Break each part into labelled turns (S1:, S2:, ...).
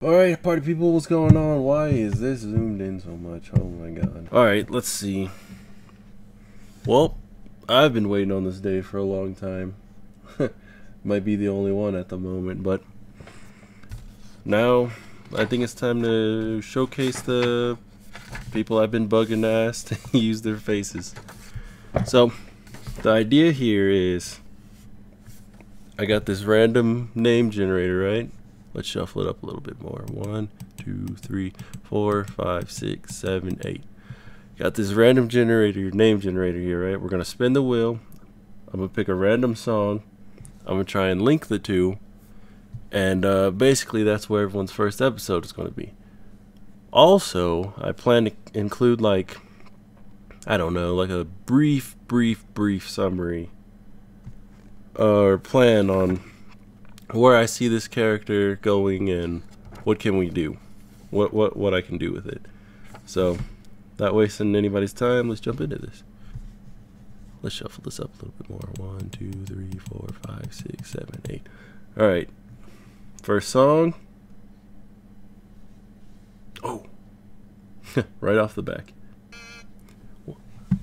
S1: Alright, party people, what's going on? Why is this zoomed in so much? Oh my god. Alright, let's see. Well, I've been waiting on this day for a long time. Might be the only one at the moment, but now I think it's time to showcase the people I've been bugging to ask to use their faces. So, the idea here is I got this random name generator, right? Let's shuffle it up a little bit more. 1, 2, 3, 4, 5, 6, 7, 8. Got this random generator, name generator here, right? We're gonna spin the wheel. I'm gonna pick a random song. I'm gonna try and link the two, and basically that's where everyone's first episode is gonna be. Also, I plan to include, like, I don't know, like a brief summary or plan on where I see this character going and what can we do, what I can do with it. So, not wasting anybody's time, let's jump into this. Let's shuffle this up a little bit more. 1, 2, 3, 4, 5, 6, 7, 8. All right, first song. Oh, right off the back.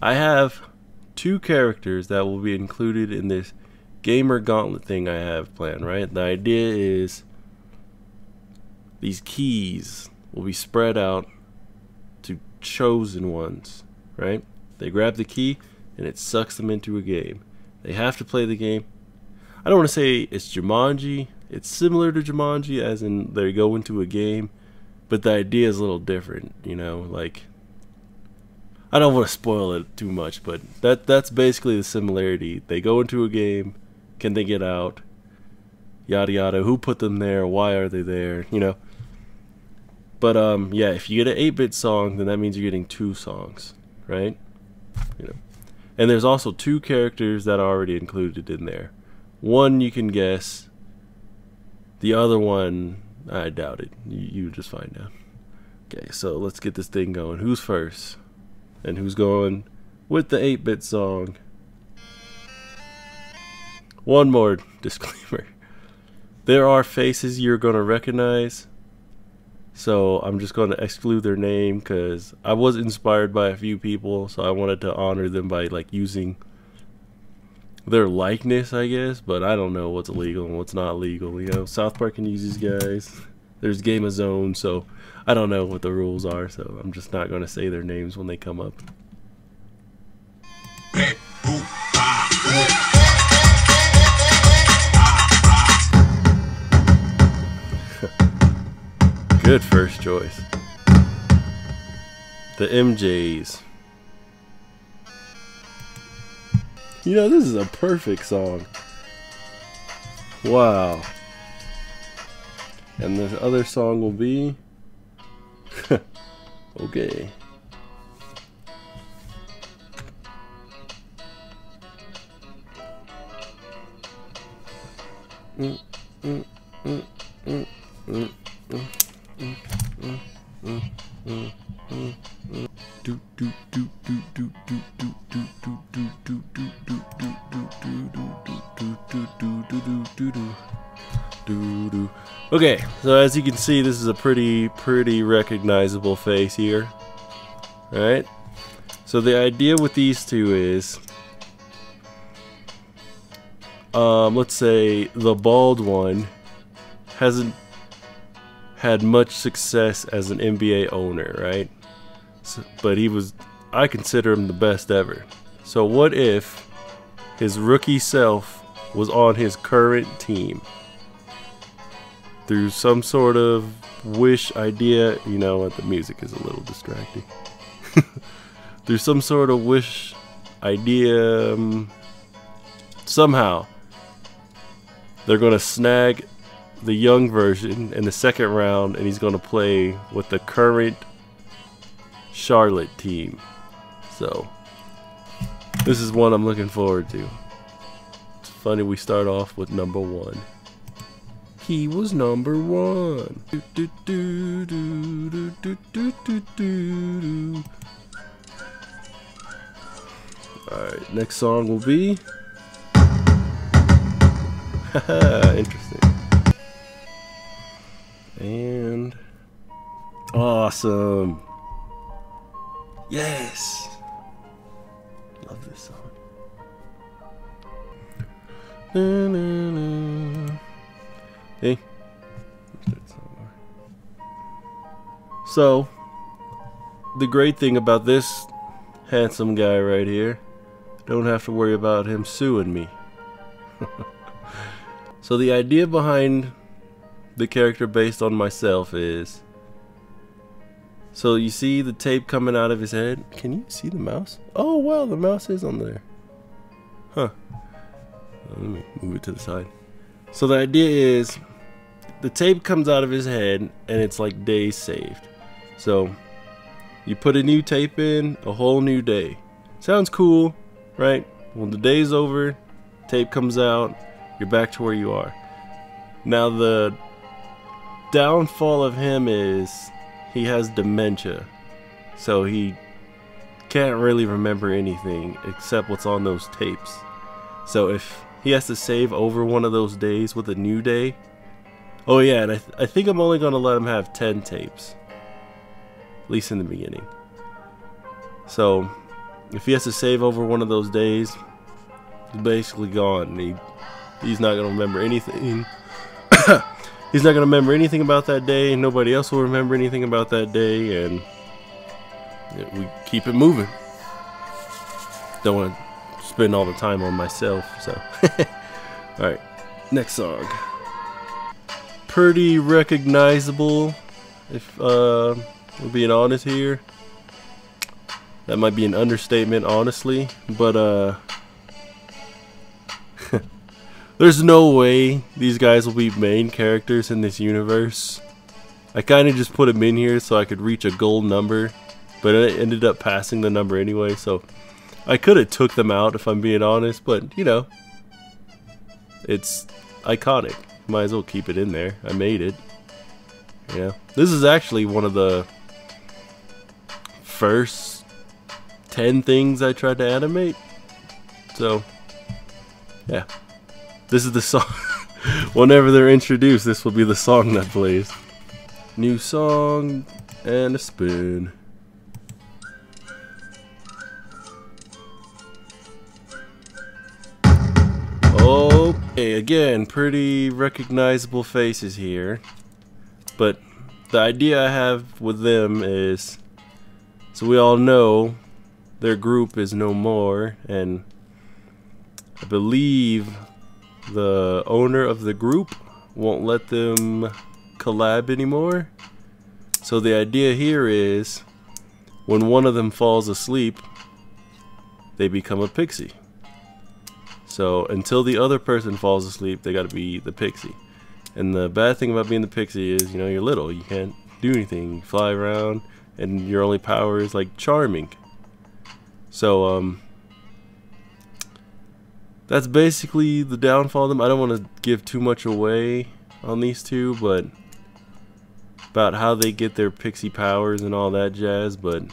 S1: I have 2 characters that will be included in this gamer gauntlet thing I have planned, right? The idea is these keys will be spread out to chosen ones, right? They grab the key and it sucks them into a game. They have to play the game. I don't want to say it's Jumanji. It's similar to Jumanji as in they go into a game, but the idea is a little different, you know, like I don't want to spoil it too much, but that's basically the similarity. They go into a game. Can they get out? Yada yada. Who put them there? Why are they there? You know. But yeah, if you get an 8-bit song, then that means you're getting 2 songs, right? You know. And there's also 2 characters that are already included in there. One you can guess. The other one, I doubt it. You just find out. Okay, so let's get this thing going. Who's first? And who's going with the 8-bit song? One more disclaimer. There are faces you're going to recognize. So I'm just going to exclude their name because I was inspired by a few people. So I wanted to honor them by like using their likeness, I guess. But I don't know what's legal and what's not legal. You know, South Park can use these guys. There's Game of Zone, so I don't know what the rules are. So I'm just not going to say their names when they come up. Good first choice. The MJs. You know, this is a perfect song. Wow. And the other song will be... okay. Okay, so as you can see, this is a pretty recognizable face here. Alright? So the idea with these two is let's say the bald one hasn't had much success as an NBA owner, right? So, but I consider him the best ever. So what if his rookie self was on his current team? Through some sort of wish idea, you know what, the music is a little distracting. Through some sort of wish idea, somehow they're gonna snag the young version in the second round, and he's gonna play with the current Charlotte team. So this is one I'm looking forward to. It's funny we start off with number 1. He was number 1. Alright, next song will be Haha, interesting. And Awesome. Yes. Love this song. Hey. So, the great thing about this handsome guy right here, don't have to worry about him suing me. So the idea behind the character based on myself is, so you see the tape coming out of his head. Can you see the mouse? Oh wow, the mouse is on there. Huh. Let me move it to the side. So the idea is, the tape comes out of his head and it's like days saved. So you put a new tape in, a whole new day. Sounds cool, right? When the day's over, tape comes out, you're back to where you are. Now the downfall of him is he has dementia. So he can't really remember anything except what's on those tapes. So if he has to save over one of those days with a new day. Oh yeah, and I think I'm only going to let him have 10 tapes. At least in the beginning. So if he has to save over one of those days, he's basically gone. He's not going to remember anything. He's not going to remember anything about that day. Nobody else will remember anything about that day. And we keep it moving. Don't want to spend all the time on myself. So, alright, next song. Pretty recognizable, if we're being honest here. That might be an understatement, honestly, but there's no way these guys will be main characters in this universe. I kind of just put them in here so I could reach a gold number, but I ended up passing the number anyway, so I could have took them out if I'm being honest, but you know, it's iconic. Might as well keep it in there. I made it. Yeah, this is actually one of the first 10 things I tried to animate. So, yeah. This is the song. Whenever they're introduced, this will be the song that plays. New song and a spoon. Okay, again, pretty recognizable faces here. But the idea I have with them is, so we all know their group is no more, and I believe the owner of the group won't let them collab anymore. So the idea here is, when one of them falls asleep, they become a pixie. So until the other person falls asleep, they gotta be the pixie. And the bad thing about being the pixie is, you know, you're little, you can't do anything, you fly around, and your only power is like charming. So that's basically the downfall of them. I don't want to give too much away on these two, but about how they get their pixie powers and all that jazz, but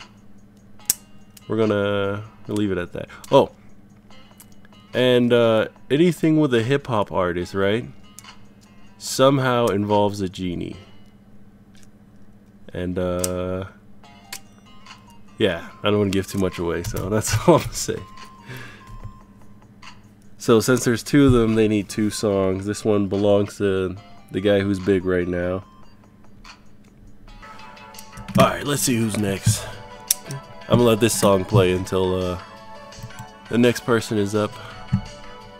S1: we're gonna leave it at that. Oh, and anything with a hip-hop artist, right, somehow involves a genie. And yeah, I don't want to give too much away, so that's all I'm gonna say. So since there's two of them, they need 2 songs. This one belongs to the guy who's big right now. Alright, let's see who's next. I'm gonna let this song play until the next person is up.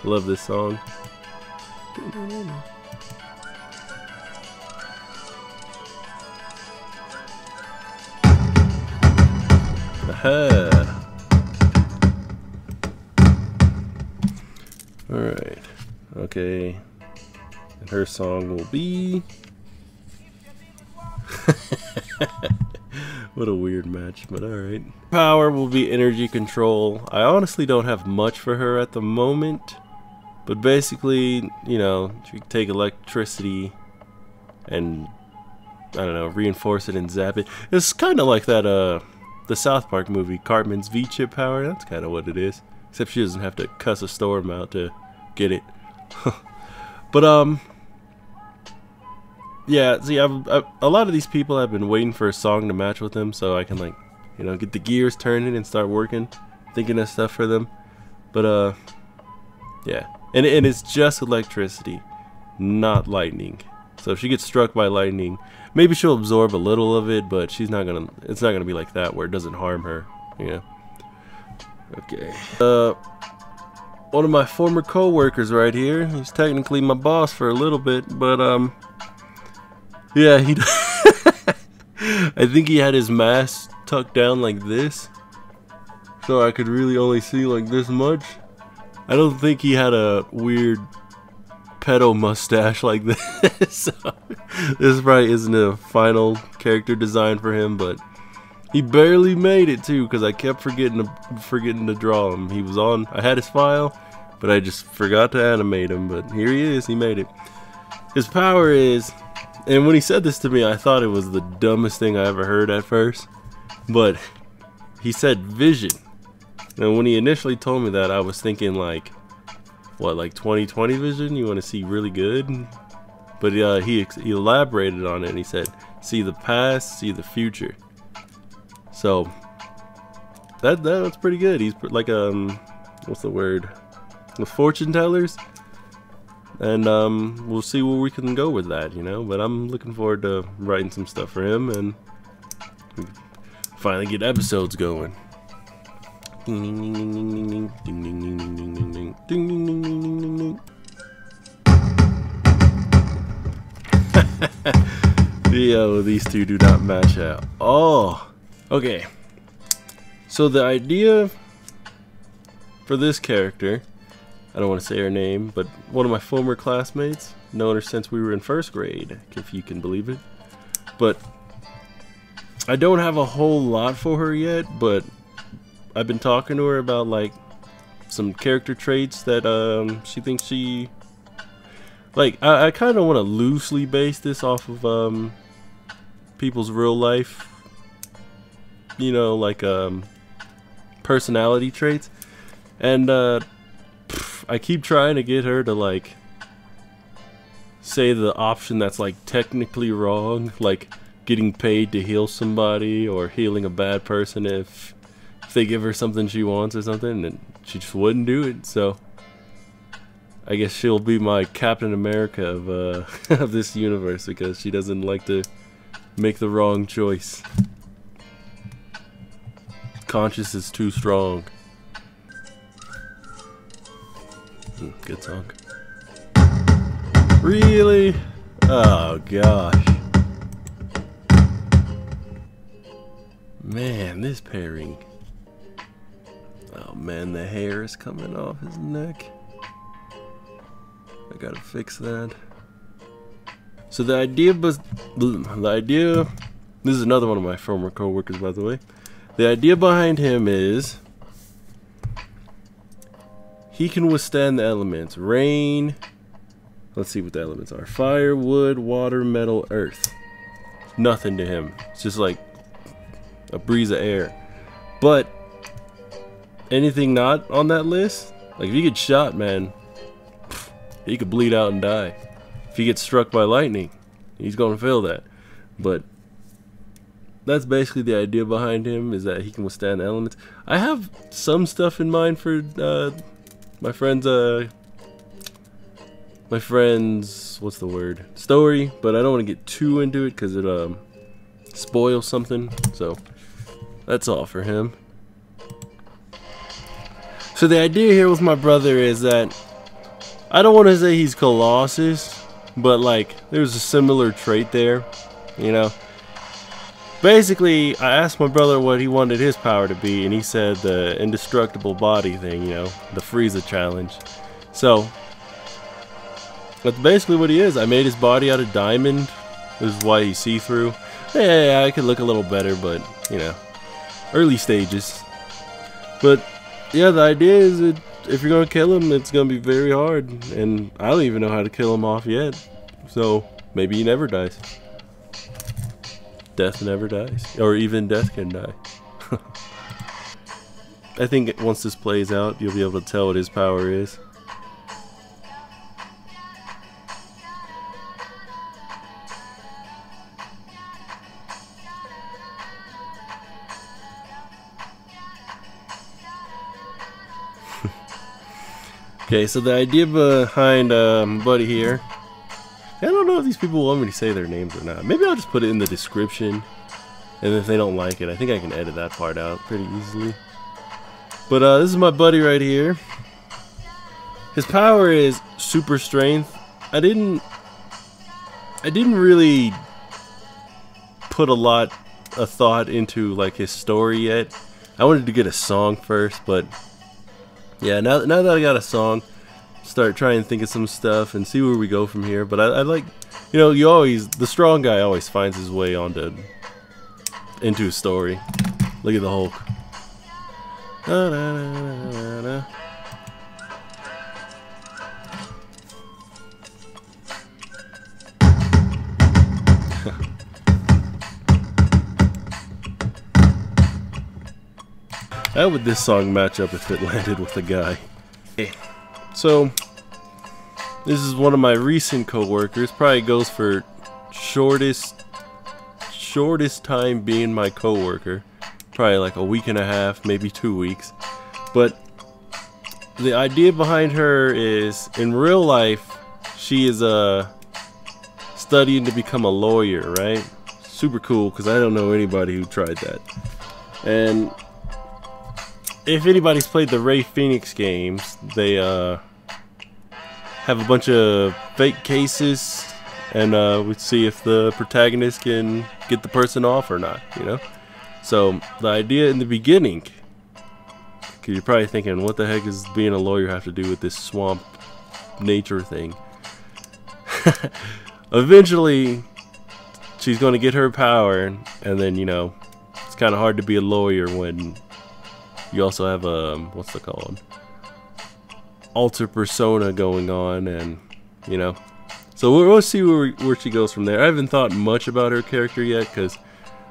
S1: Love this song. Aha. Alright. Okay. And her song will be what a weird match, but alright. Power will be energy control. I honestly don't have much for her at the moment, but basically, you know, she can take electricity and, I don't know, reinforce it and zap it. It's kind of like that, the South Park movie, Cartman's V-Chip power. That's kind of what it is. Except she doesn't have to cuss a storm out to get it. But, yeah, see, a lot of these people have been waiting for a song to match with them, so I can, like, you know, get the gears turning and start working, thinking of stuff for them. But yeah, and it's just electricity, not lightning. So if she gets struck by lightning, maybe she'll absorb a little of it, but she's not gonna. It's not gonna be like that where it doesn't harm her. You know. Okay. One of my former co-workers right here. He's technically my boss for a little bit, but yeah, he. I think he had his mask tucked down like this, so I could really only see like this much. I don't think he had a weird pedo mustache like this. So, this probably isn't a final character design for him, but he barely made it too, because I kept forgetting to draw him. He was on. I had his file, but I just forgot to animate him. But here he is. He made it. His power is, and when he said this to me, I thought it was the dumbest thing I ever heard at first. But he said vision. And when he initially told me that, I was thinking like, what, like 20/20 vision? You want to see really good? But he elaborated on it and he said, see the past, see the future. So that's pretty good. He's like what's the word? The fortune tellers. And we'll see where we can go with that, you know. But I'm looking forward to writing some stuff for him and finally get episodes going. Yo, these two do not match out. Oh, okay. So the idea for this character, I don't want to say her name, but one of my former classmates, known her since we were in first grade, if you can believe it. But I don't have a whole lot for her yet, but I've been talking to her about like some character traits that she thinks she like. I kind of want to loosely base this off of people's real life, you know, like personality traits. And I keep trying to get her to like say the option that's like technically wrong, like getting paid to heal somebody or healing a bad person if they give her something she wants or something, and she just wouldn't do it. So I guess she'll be my Captain America of of this universe, because she doesn't like to make the wrong choice. Conscience is too strong. Good song. Really? Oh gosh. Man, this pairing. Oh man, the hair is coming off his neck. I gotta fix that. So the idea was, this is another one of my former co-workers, by the way. The idea behind him is he can withstand the elements. Rain, let's see what the elements are. Fire, wood, water, metal, earth. Nothing to him. It's just like a breeze of air. But anything not on that list, like if he gets shot, man, he could bleed out and die. If he gets struck by lightning, he's gonna feel that. But that's basically the idea behind him, is that he can withstand the elements. I have some stuff in mind for my friend's what's the word, story, but I don't want to get too into it because it spoils something. So that's all for him. So the idea here with my brother is that I don't want to say he's Colossus, but like there's a similar trait there, you know. Basically, I asked my brother what he wanted his power to be, and he said the indestructible body thing, you know, the Frieza challenge. So that's basically what he is. I made his body out of diamond. This is why he's see-through. Yeah, I could look a little better, but you know, early stages. But yeah, the idea is that if you're gonna kill him, it's gonna be very hard, and I don't even know how to kill him off yet. So maybe he never dies. Death never dies, or even death can die. I think once this plays out, you'll be able to tell what his power is. Okay, so the idea behind my buddy here, I don't know if these people want me to say their names or not. Maybe I'll just put it in the description, and if they don't like it, I think I can edit that part out pretty easily. But this is my buddy right here. His power is super strength. I didn't really put a lot of thought into like his story yet. I wanted to get a song first, but yeah, now that I got a song, start trying to think of some stuff and see where we go from here. But I like, you know, the strong guy always finds his way into a story. Look at the Hulk. Da, da, da, da, da. How would this song match up if it landed with a guy? Okay. So, this is one of my recent co-workers. Probably goes for shortest time being my co-worker. Probably like a week and a half, maybe 2 weeks. But the idea behind her is, in real life, she is studying to become a lawyer, right? Super cool, because I don't know anybody who tried that. And if anybody's played the Ray Phoenix games, they have a bunch of fake cases, and we see if the protagonist can get the person off or not, you know? So the idea in the beginning, because you're probably thinking, what the heck does being a lawyer have to do with this swamp nature thing? Eventually, she's going to get her power, and then, you know, it's kind of hard to be a lawyer when you also have a, what's it called? Alter persona going on, and, you know. So we'll see where she goes from there. I haven't thought much about her character yet, because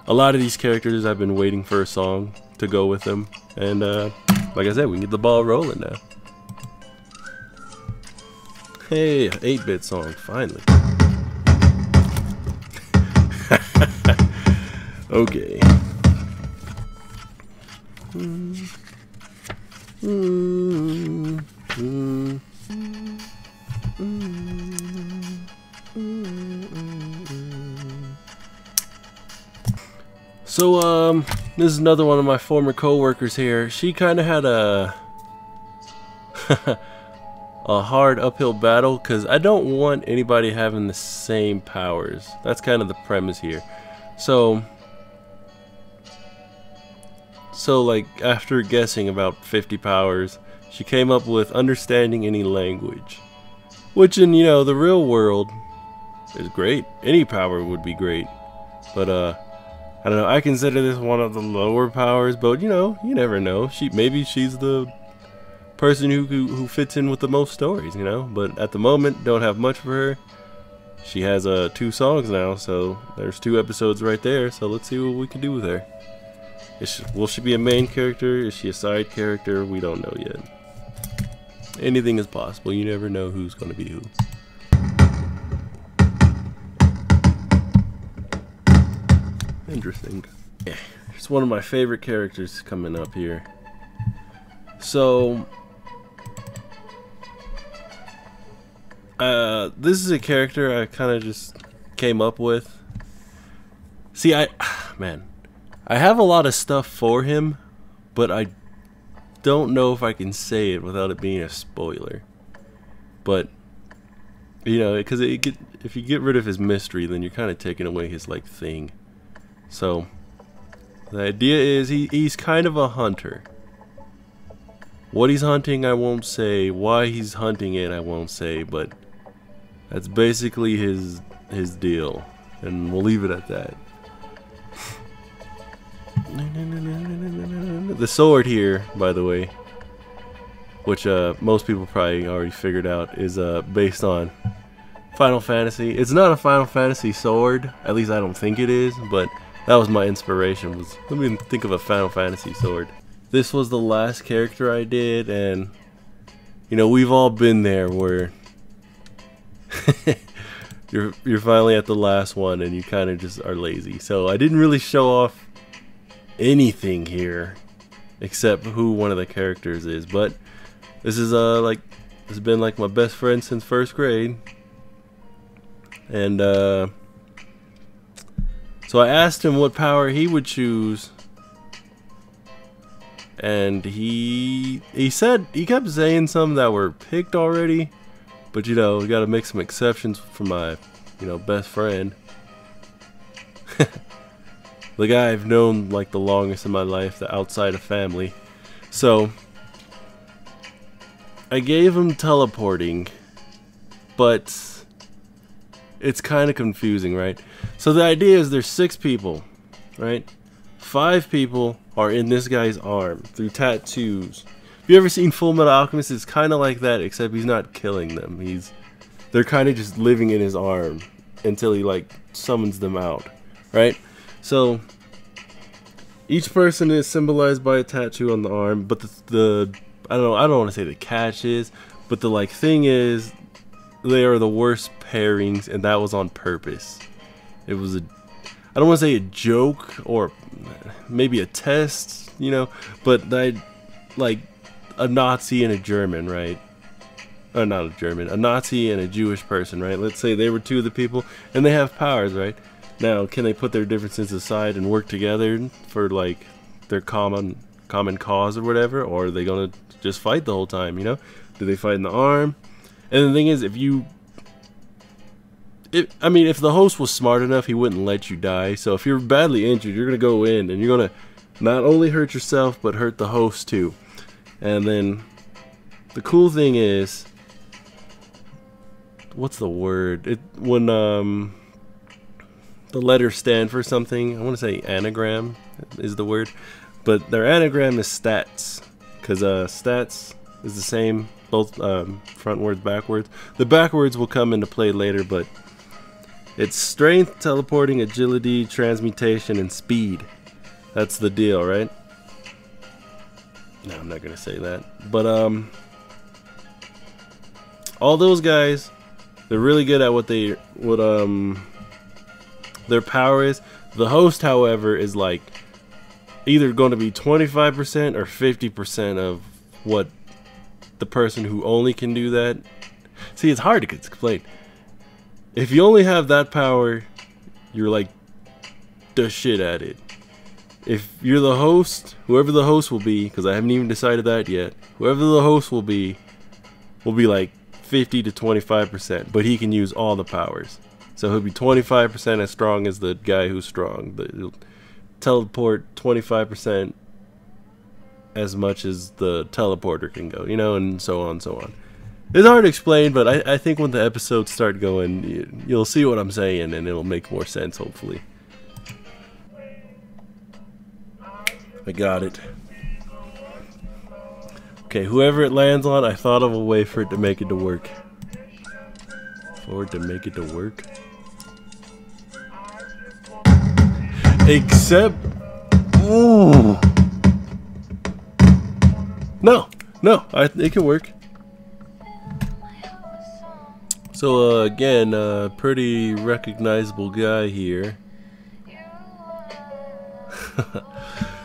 S1: a lot of these characters I've been waiting for a song to go with them. And, like I said, we can get the ball rolling now. Hey, 8-bit song, finally. Okay. So, this is another one of my former co-workers here. She kind of had a a hard uphill battle, because I don't want anybody having the same powers. That's kind of the premise here. So like, after guessing about 50 powers, she came up with understanding any language, which in, you know, the real world is great. Any power would be great, but I don't know, I consider this one of the lower powers, but you know, you never know. Maybe she's the person who fits in with the most stories, you know. But at the moment, don't have much for her. She has 2 songs now, so there's 2 episodes right there. So let's see what we can do with her. Will she be a main character? Is she a side character? We don't know yet. Anything is possible. You never know who's going to be who. Interesting. Yeah, it's one of my favorite characters coming up here. So, this is a character I kind of just came up with. See, I have a lot of stuff for him, but I don't know if I can say it without it being a spoiler. But, you know, because if you get rid of his mystery, then you're kind of taking away his, like, thing. So, the idea is he's kind of a hunter. What he's hunting, I won't say. Why he's hunting it, I won't say. But that's basically his deal, and we'll leave it at that. The sword here, by the way, which most people probably already figured out, is based on Final Fantasy. It's not a Final Fantasy sword, at least I don't think it is, but that was my inspiration. Let me think of a Final Fantasy sword. This was the last character I did, and you know, we've all been there where you're finally at the last one and you kind of just are lazy. So I didn't really show off anything here except who one of the characters is, but this is like has been like my best friend since first grade. And so I asked him what power he would choose, and he said, he kept saying some that were picked already, but you know, we gotta make some exceptions for my, you know, best friend. The guy I've known like the longest in my life, the outside of family. So I gave him teleporting, but it's kind of confusing, right? So the idea is there's 6 people, right? 5 people are in this guy's arm through tattoos. Have you ever seen Full Metal Alchemist? It's kind of like that, except he's not killing them. They're kind of just living in his arm until he like summons them out, right? So each person is symbolized by a tattoo on the arm, but the I don't want to say the catch is, but the like thing is, they are the worst pairings, and that was on purpose. It was I don't want to say a joke or maybe a test, you know, but like a Nazi and a German, right? Or not a German, a Nazi and a Jewish person, right? Let's say they were 2 of the people, and they have powers, right? Now, can they put their differences aside and work together for like their common cause or whatever, or are they gonna just fight the whole time? You know, do they fight in the arm? And the thing is, if the host was smart enough, he wouldn't let you die. So if you're badly injured, you're gonna go in and you're gonna not only hurt yourself but hurt the host too. And then the cool thing is, what's the word? When the letters stand for something. I want to say anagram is the word, but their anagram is stats, because stats is the same both frontwards, backwards. The backwards will come into play later, but it's strength, teleporting, agility, transmutation, and speed. That's the deal, right? No, I'm not gonna say that, but all those guys, they're really good at what their power is. The host, however, is like either going to be 25% or 50% of what the person who only can do that. See, it's hard to explain. If you only have that power, you're like the shit at it. If you're the host, whoever the host will be, because I haven't even decided that yet, whoever the host will be like 50 to 25%, but he can use all the powers. So he'll be 25% as strong as the guy who's strong. But he'll teleport 25% as much as the teleporter can go, you know, and so on and so on. It's hard to explain, but I think when the episodes start going, you'll see what I'm saying, and it'll make more sense, hopefully. I got it. Okay, whoever it lands on, I thought of a way for it to make it to work. Except, ooh. No, it can work. So again, pretty recognizable guy here.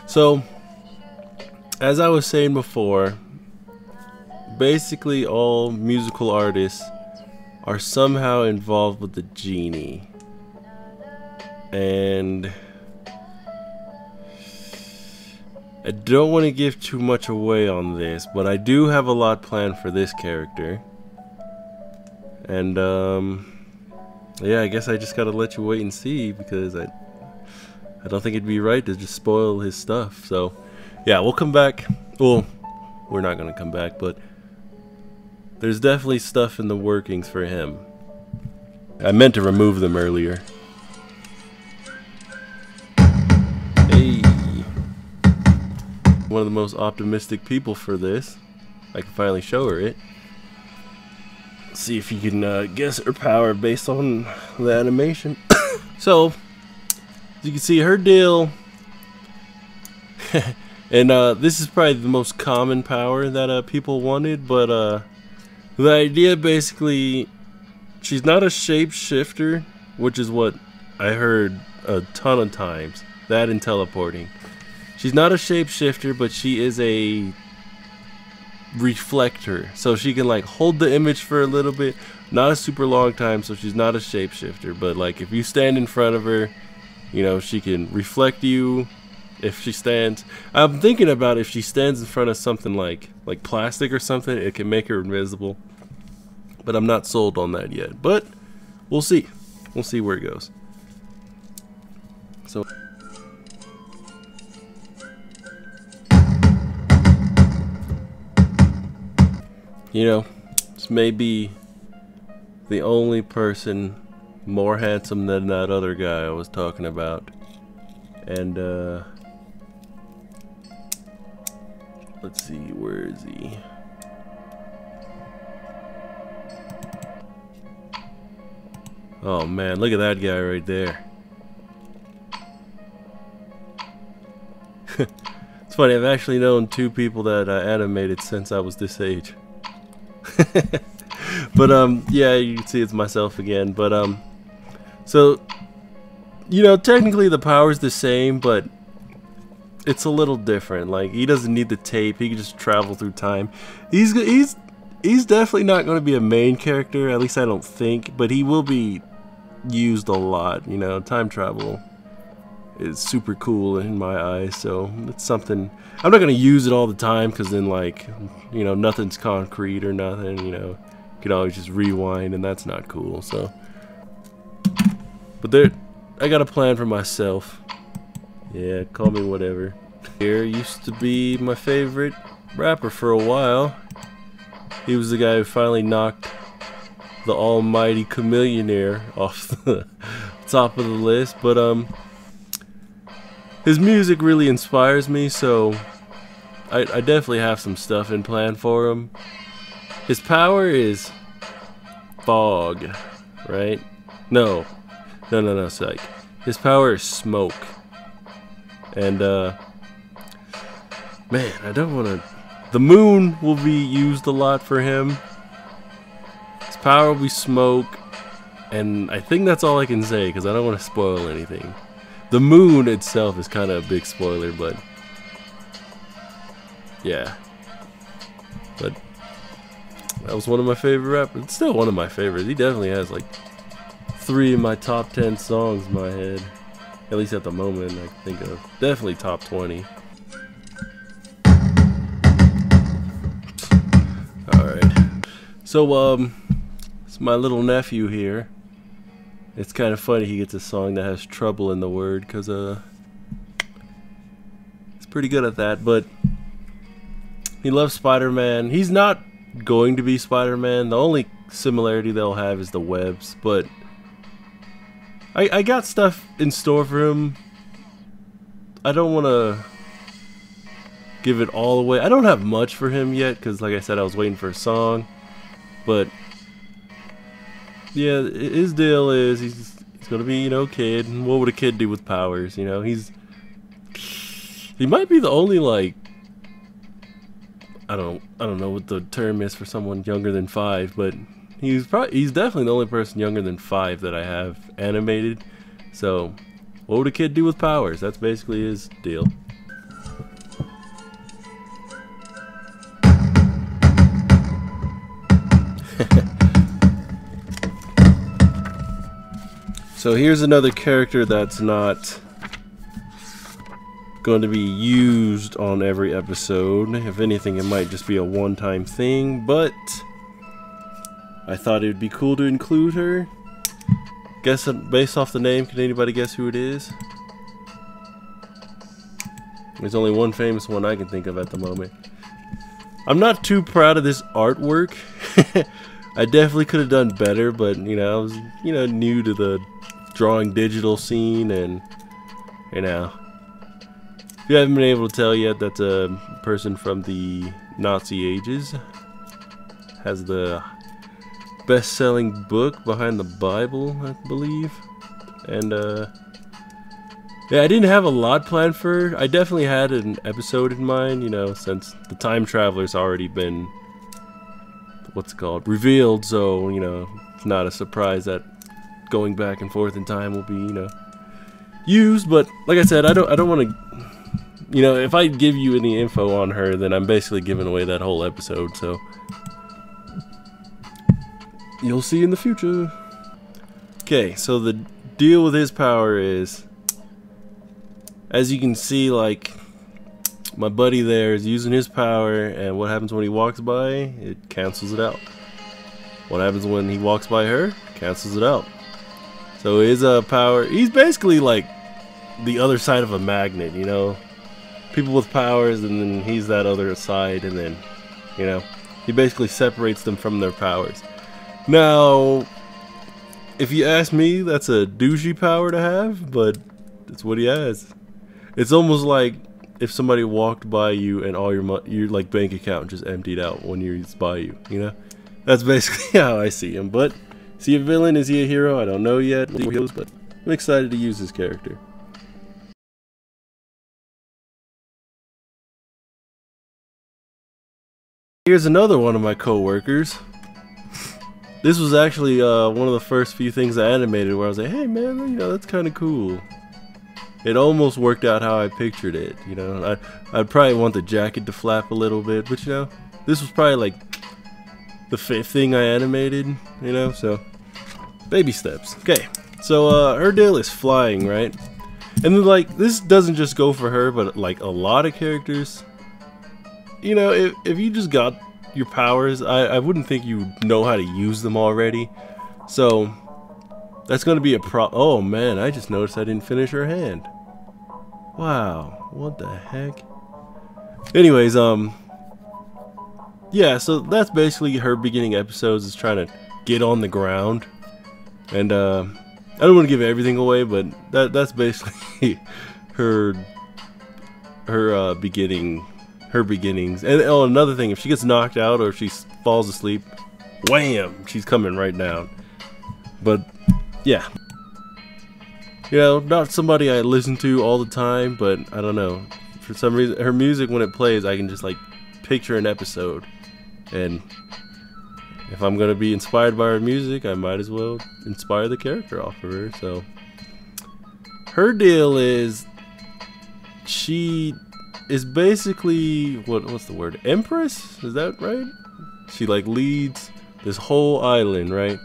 S1: So, as I was saying before, basically all musical artists are somehow involved with the genie. And I don't want to give too much away on this, but I do have a lot planned for this character. And yeah, I guess I just gotta let you wait and see, because I don't think it'd be right to just spoil his stuff. So yeah, we'll come back. Well, we're not gonna come back, but there's definitely stuff in the workings for him. I meant to remove them earlier. Hey, one of the most optimistic people for this. I can finally show her it. See if you can guess her power based on the animation. So, as you can see, her deal, and this is probably the most common power that people wanted, but the idea basically, she's not a shapeshifter, which is what I heard a ton of times. That and teleporting. She's not a shapeshifter, but she is a reflect her, so she can like hold the image for a little bit, not a super long time, so she's not a shapeshifter, but like if you stand in front of her, you know, she can reflect you. If she stands, I'm thinking about if she stands in front of something like plastic or something, it can make her invisible, but I'm not sold on that yet, but we'll see where it goes. So you know, this may be the only person more handsome than that other guy I was talking about. And, let's see, where is he? Oh man, look at that guy right there. It's funny, I've actually known 2 people that animated since I was this age. But yeah, you can see it's myself again. But so you know, technically the power's the same, but it's a little different. Like, he doesn't need the tape, he can just travel through time. He's definitely not going to be a main character, at least I don't think, but he will be used a lot. You know, time travel is super cool in my eyes, so it's something. I'm not going to use it all the time, because then, like, you know, nothing's concrete or nothing, you know. You can always just rewind, and that's not cool, so. But there, I got a plan for myself. Yeah, call me whatever. Here used to be my favorite rapper for a while. He was the guy who finally knocked the almighty Chameleonaire off the top of the list, but his music really inspires me, so I definitely have some stuff in plan for him. His power is fog, right? No, psych. His power is smoke. And man, I don't want to. The moon will be used a lot for him. His power will be smoke, and I think that's all I can say because I don't want to spoil anything. The moon itself is kind of a big spoiler, but yeah. But that was one of my favorite rappers. It's still one of my favorites. He definitely has like 3 of my top 10 songs in my head. At least at the moment I can think of. Definitely top 20. Alright. So it's my little nephew here. It's kind of funny he gets a song that has trouble in the word, because he's pretty good at that, but he loves Spider-Man. He's not going to be Spider-Man. The only similarity they'll have is the webs, but I got stuff in store for him. I don't want to give it all away. I don't have much for him yet, because like I said, I was waiting for a song, but yeah, his deal is he's gonna be, you know, kid. What would a kid do with powers? You know, he might be the only, like, I don't know what the term is for someone younger than 5, but he's definitely the only person younger than 5 that I have animated. So, what would a kid do with powers? That's basically his deal. So here's another character that's not going to be used on every episode. If anything, it might just be a one-time thing, but I thought it would be cool to include her. Guess based off the name, can anybody guess who it is? There's only one famous one I can think of at the moment. I'm not too proud of this artwork. I definitely could have done better, but you know, I was, you know, new to the drawing digital scene, and you know, if you haven't been able to tell yet, that's a person from the Nazi ages. Has the best-selling book behind the Bible, I believe. And yeah, I didn't have a lot planned for her. I definitely had an episode in mind, you know, since the time traveler's already been, what's it called, revealed, so you know, it's not a surprise that going back and forth in time will be, you know, used. But like I said, I don't want to you know, if I give you any info on her, then I'm basically giving away that whole episode, so you'll see in the future. Okay, so the deal with his power is, as you can see, like, my buddy there is using his power, and what happens when he walks by? It cancels it out. What happens when he walks by her? Cancels it out. So his power, he's basically like the other side of a magnet, you know? People with powers, and then he's that other side, and then, you know, he basically separates them from their powers. Now, if you ask me, that's a douchey power to have, but it's what he has. It's almost like if somebody walked by you and all your like bank account just emptied out when he's by you, you know? That's basically how I see him. But is he a villain? Is he a hero? I don't know yet. But I'm excited to use this character. Here's another one of my co-workers. This was actually one of the first few things I animated where I was like, hey man, you know, that's kind of cool. It almost worked out how I pictured it, you know. I'd probably want the jacket to flap a little bit, but you know, this was probably like the fifth thing I animated, you know, so baby steps. Okay, so her deal is flying, right? And then, like, this doesn't just go for her, but like a lot of characters, you know, if you just got your powers, I wouldn't think you know how to use them already. So that's gonna be a oh man, I just noticed I didn't finish her hand. Wow, what the heck? Anyways, yeah, so that's basically her beginning episodes, is trying to get on the ground. And I don't want to give everything away, but that's basically her beginnings. And oh, another thing, if she gets knocked out or if she falls asleep, wham, she's coming right down. But yeah, you know, not somebody I listen to all the time, but I don't know, for some reason her music, when it plays, I can just like picture an episode. And if I'm gonna be inspired by her music, I might as well inspire the character off of her. So her deal is, she is basically, what's the word, empress, is that right? She like leads this whole island, right?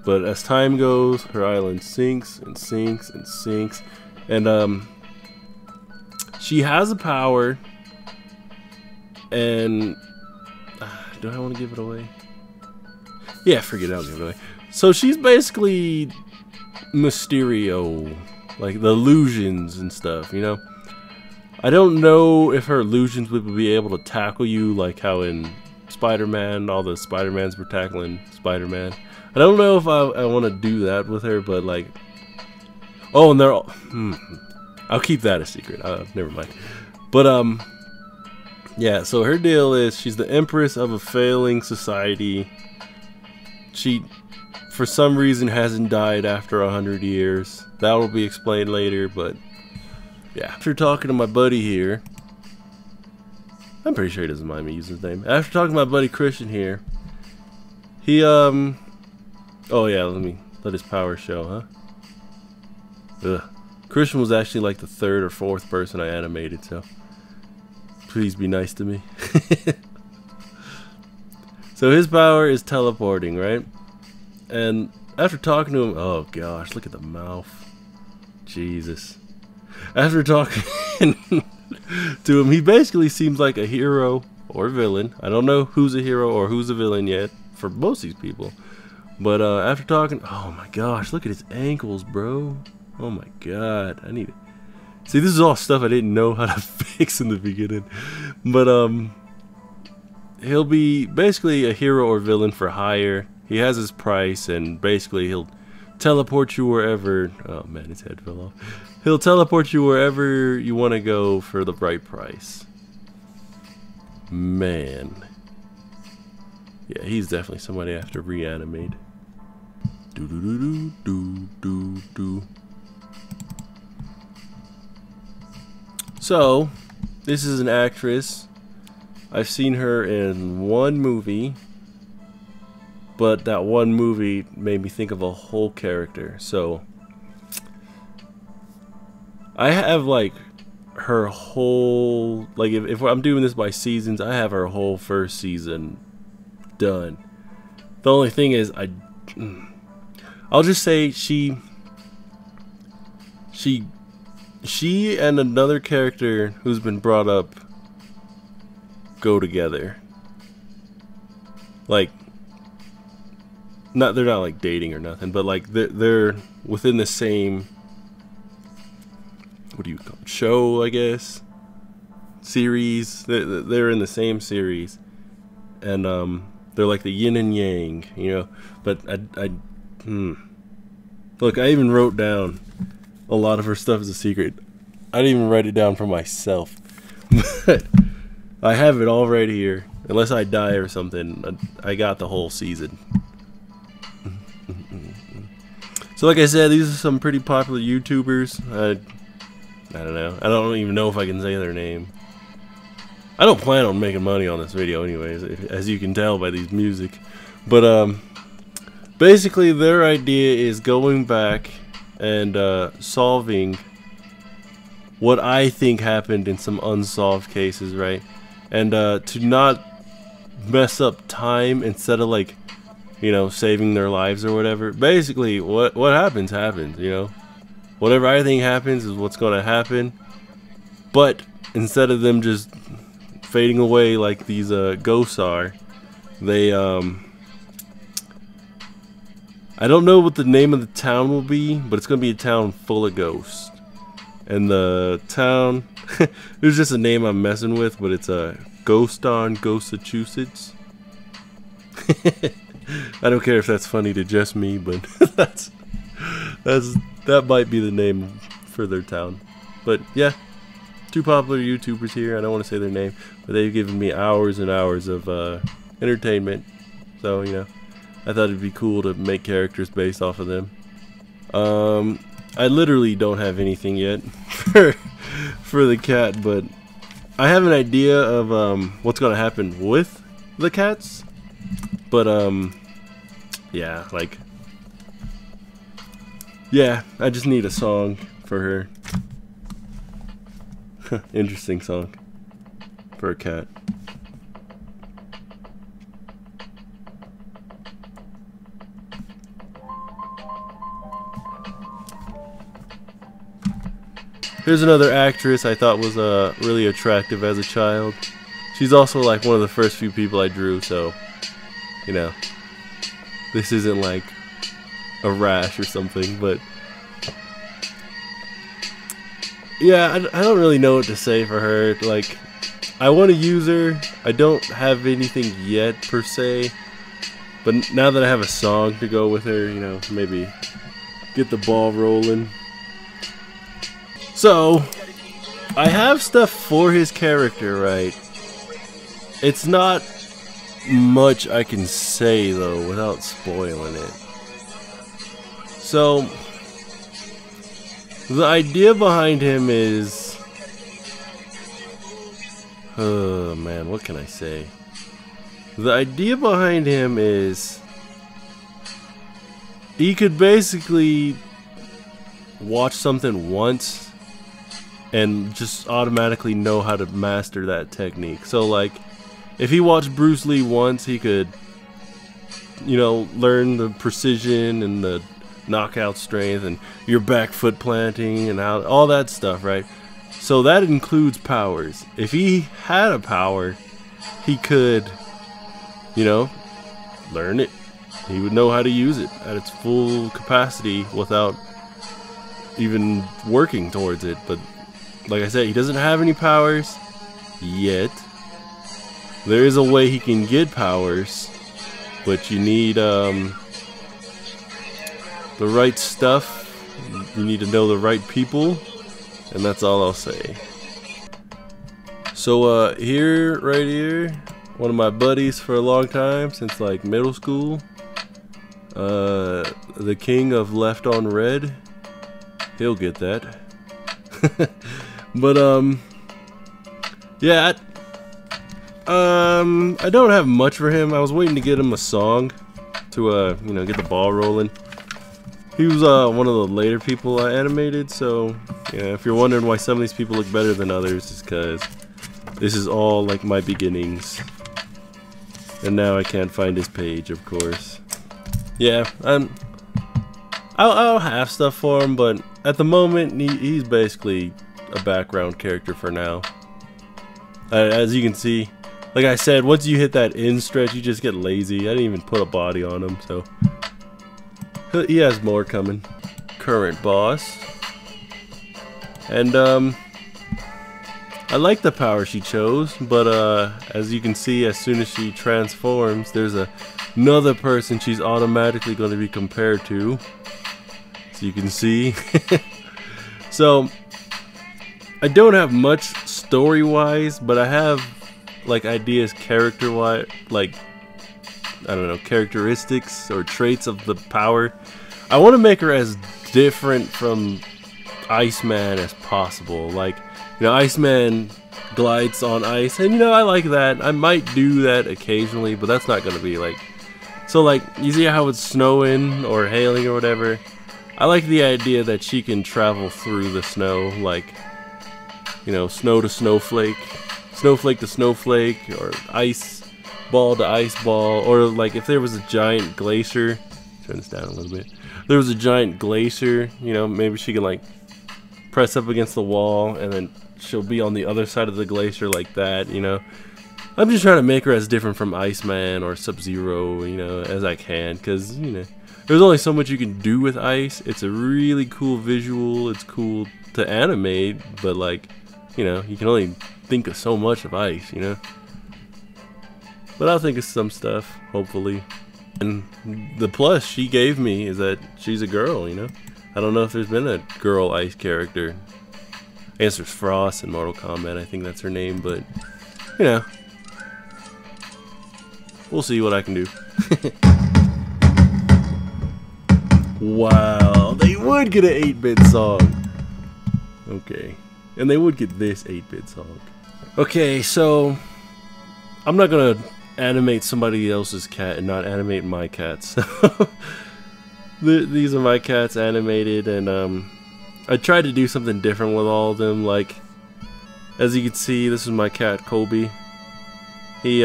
S1: But as time goes, her island sinks and sinks and sinks. And she has a power, and do I want to give it away? Yeah, forget it, I'll give it away. So she's basically Mysterio, like the illusions and stuff, you know? I don't know if her illusions would be able to tackle you like how in Spider-Man, all the Spider-Mans were tackling Spider-Man. I don't know if I want to do that with her, but like, oh, and they're all, I'll keep that a secret. Never mind. But yeah, so her deal is, she's the empress of a failing society. She, for some reason, hasn't died after 100 years. That will be explained later, but yeah. After talking to my buddy here, I'm pretty sure he doesn't mind me using his name. After talking to my buddy Christian here, he oh yeah, let his power show, huh? Ugh. Christian was actually like the third or fourth person I animated, so please be nice to me. So his power is teleporting, right? And after talking to him, oh gosh, look at the mouth. Jesus. After talking to him, he basically seems like a hero or villain. I don't know who's a hero or who's a villain yet for most of these people. But after talking, oh my gosh, look at his ankles, bro. Oh my god, I need it. See, this is all stuff I didn't know how to fix in the beginning. But he'll be basically a hero or villain for hire. He has his price, and basically he'll teleport you wherever. Oh man, his head fell off. He'll teleport you wherever you want to go for the right price. Man. Yeah, he's definitely somebody I have to reanimate. Do do do do do do. So, this is an actress. I've seen her in one movie, but that one movie made me think of a whole character. So, I have like her whole, like, if I'm doing this by seasons, I have her whole first season done. The only thing is, I'll just say she and another character who's been brought up go together. Like, they're not like dating or nothing, but like they're within the same, what do you call it, show, I guess, series. They're in the same series, and they're like the yin and yang, you know. But look, I even wrote down a lot of her stuff as a secret. I didn't even write it down for myself, but I have it all right here. Unless I die or something, I got the whole season. So like I said, these are some pretty popular YouTubers. I don't know. I don't even know if I can say their name. I don't plan on making money on this video anyways, as you can tell by these music. But basically their idea is going back and solving what I think happened in some unsolved cases, right? And to not mess up time, instead of, like, you know, saving their lives or whatever. Basically what happens, you know. Whatever I think happens is what's gonna happen. But instead of them just fading away like these ghosts are, they I don't know what the name of the town will be, but it's gonna be a town full of ghosts. And the town, there's just a name I'm messing with, but it's a Ghoston, Massachusetts. I don't care if that's funny to just me, but that might be the name for their town. But yeah, two popular YouTubers here. I don't want to say their name, but they've given me hours and hours of entertainment. So, you know, I thought it'd be cool to make characters based off of them. I literally don't have anything yet for the cat, but I have an idea of what's gonna happen with the cats. But yeah, like, yeah, I just need a song for her. Interesting song for a cat. Here's another actress I thought was really attractive as a child. She's also like one of the first few people I drew, so, you know, this isn't like a rash or something, but yeah, I don't really know what to say for her. Like, I want to use her. I don't have anything yet per se, but now that I have a song to go with her, you know, maybe get the ball rolling. So, I have stuff for his character, right? It's not much I can say, though, without spoiling it. So, the idea behind him is... oh, man, what can I say? The idea behind him is... he could basically watch something once and just automatically know how to master that technique. So, like, if he watched Bruce Lee once, he could, you know, learn the precision and the knockout strength and your back foot planting and all that stuff, right? So that includes powers. If he had a power, he could, you know, learn it. He would know how to use it at its full capacity without even working towards it. But like I said, he doesn't have any powers yet. There is a way he can get powers, but you need the right stuff. You need to know the right people, and that's all I'll say. So right here, one of my buddies for a long time, since like middle school, the king of Left on Red, he'll get that. But yeah, I don't have much for him. I was waiting to get him a song to you know, get the ball rolling. He was one of the later people I animated, so yeah, if you're wondering why some of these people look better than others, it's because this is all like my beginnings. And now I can't find his page, of course. Yeah, I'll have stuff for him, but at the moment he's basically a background character for now. As you can see, like I said, once you hit that end stretch, you just get lazy. I didn't even put a body on him, so he has more coming. Current boss. And I like the power she chose, but as you can see, as soon as she transforms, there's another person she's automatically going to be compared to. So you can see. So I don't have much story-wise, but I have like ideas character-wise, like I don't know, characteristics or traits of the power. I want to make her as different from Iceman as possible. Like, you know, Iceman glides on ice, and you know, I like that. I might do that occasionally, but that's not going to be like... So like, you see how it's snowing or hailing or whatever? I like the idea that she can travel through the snow, like, you know, snow to snowflake, snowflake to snowflake, or ice ball to ice ball, or like if there was a giant glacier, turn this down a little bit, there was a giant glacier, you know, maybe she can like press up against the wall and then she'll be on the other side of the glacier like that, you know. I'm just trying to make her as different from Iceman or Sub-Zero, you know, as I can, because, you know, there's only so much you can do with ice. It's a really cool visual, it's cool to animate, but like, you know, you can only think of so much of ice, you know. But I'll think of some stuff, hopefully. And the plus she gave me is that she's a girl, you know. I don't know if there's been a girl ice character. I guess there's Frost in Mortal Kombat, I think that's her name, but, you know. We'll see what I can do. Wow, they would get an 8-bit song. Okay. And they would get this 8-bit song. Okay, so I'm not gonna animate somebody else's cat and not animate my cats. These are my cats animated, and I tried to do something different with all of them. Like, as you can see, this is my cat Kobe. He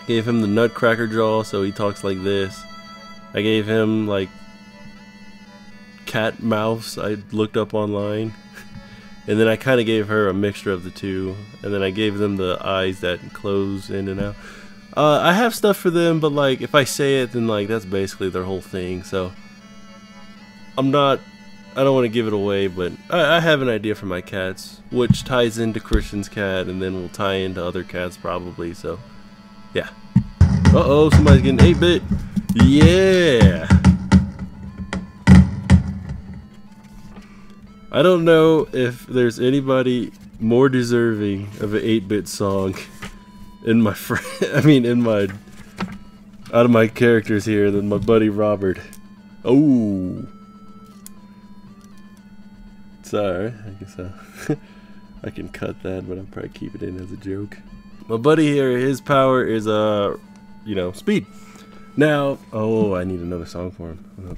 S1: gave him the nutcracker jaw, so he talks like this. I gave him like cat mouths I looked up online. And then I kind of gave her a mixture of the two. And then I gave them the eyes that close in and out. I have stuff for them, but like, if I say it, then like, that's basically their whole thing. So, I don't want to give it away, but I have an idea for my cats. Which ties into Christian's cat, and then will tie into other cats probably, so, yeah. Uh-oh, somebody's getting 8-bit. Yeah! I don't know if there's anybody more deserving of an 8-bit song in my out of my characters here than my buddy Robert. Oh, sorry, I guess I can cut that, but I'll probably keep it in as a joke. My buddy here, his power is you know, speed. Now, oh, I need another song for him.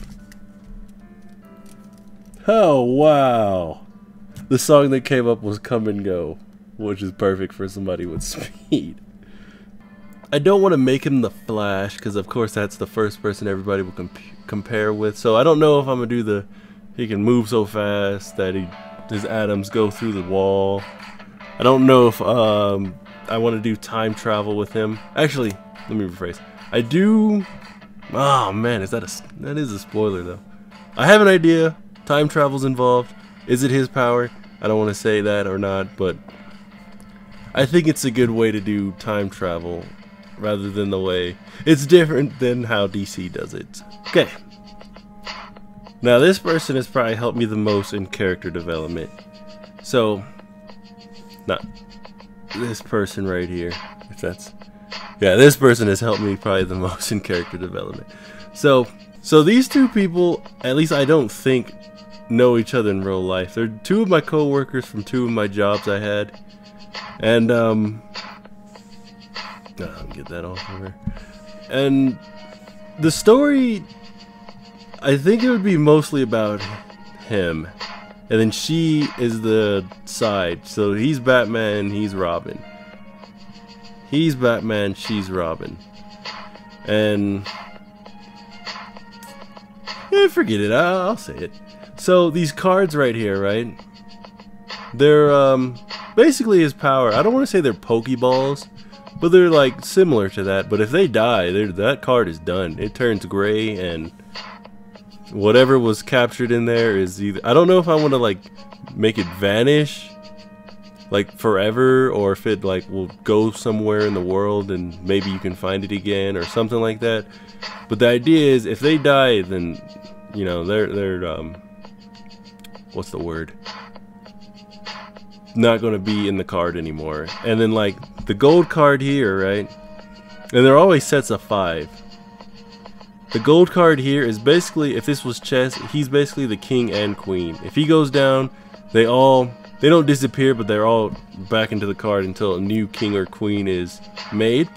S1: Oh, wow. The song that came up was Come and Go, which is perfect for somebody with speed. I don't want to make him the Flash, because of course that's the first person everybody will compare with. So I don't know if I'm going to do he can move so fast that his atoms go through the wall. I don't know if I want to do time travel with him. Actually, let me rephrase. I do... Oh man, that is a spoiler though. I have an idea. Time travel's involved. Is it his power? I don't want to say that or not, but I think it's a good way to do time travel rather than the way it's different than how DC does it. Okay. Now this person has probably helped me the most in character development. So, not this person right here. If that's, yeah, this person has helped me probably the most in character development. So these two people, at least I don't think, know each other in real life. They're two of my co-workers from two of my jobs I had, and get that off of her. And the story, I think it would be mostly about him. And then she is the side. So he's Batman, he's Robin. He's Batman, she's Robin. And yeah, forget it. I'll say it. So these cards right here, right? They're basically his power. I don't want to say they're Pokeballs, but they're like similar to that. But if they die, that card is done. It turns gray, and whatever was captured in there is either, I don't know if I want to like make it vanish like forever, or if it like will go somewhere in the world and maybe you can find it again or something like that. But the idea is if they die, then you know they're what's the word, not going to be in the card anymore. And then like the gold card here, right, and they're always sets of 5. The gold card here is basically, if this was chess, he's basically the king and queen. If he goes down, they don't disappear, but they're all back into the card until a new king or queen is made.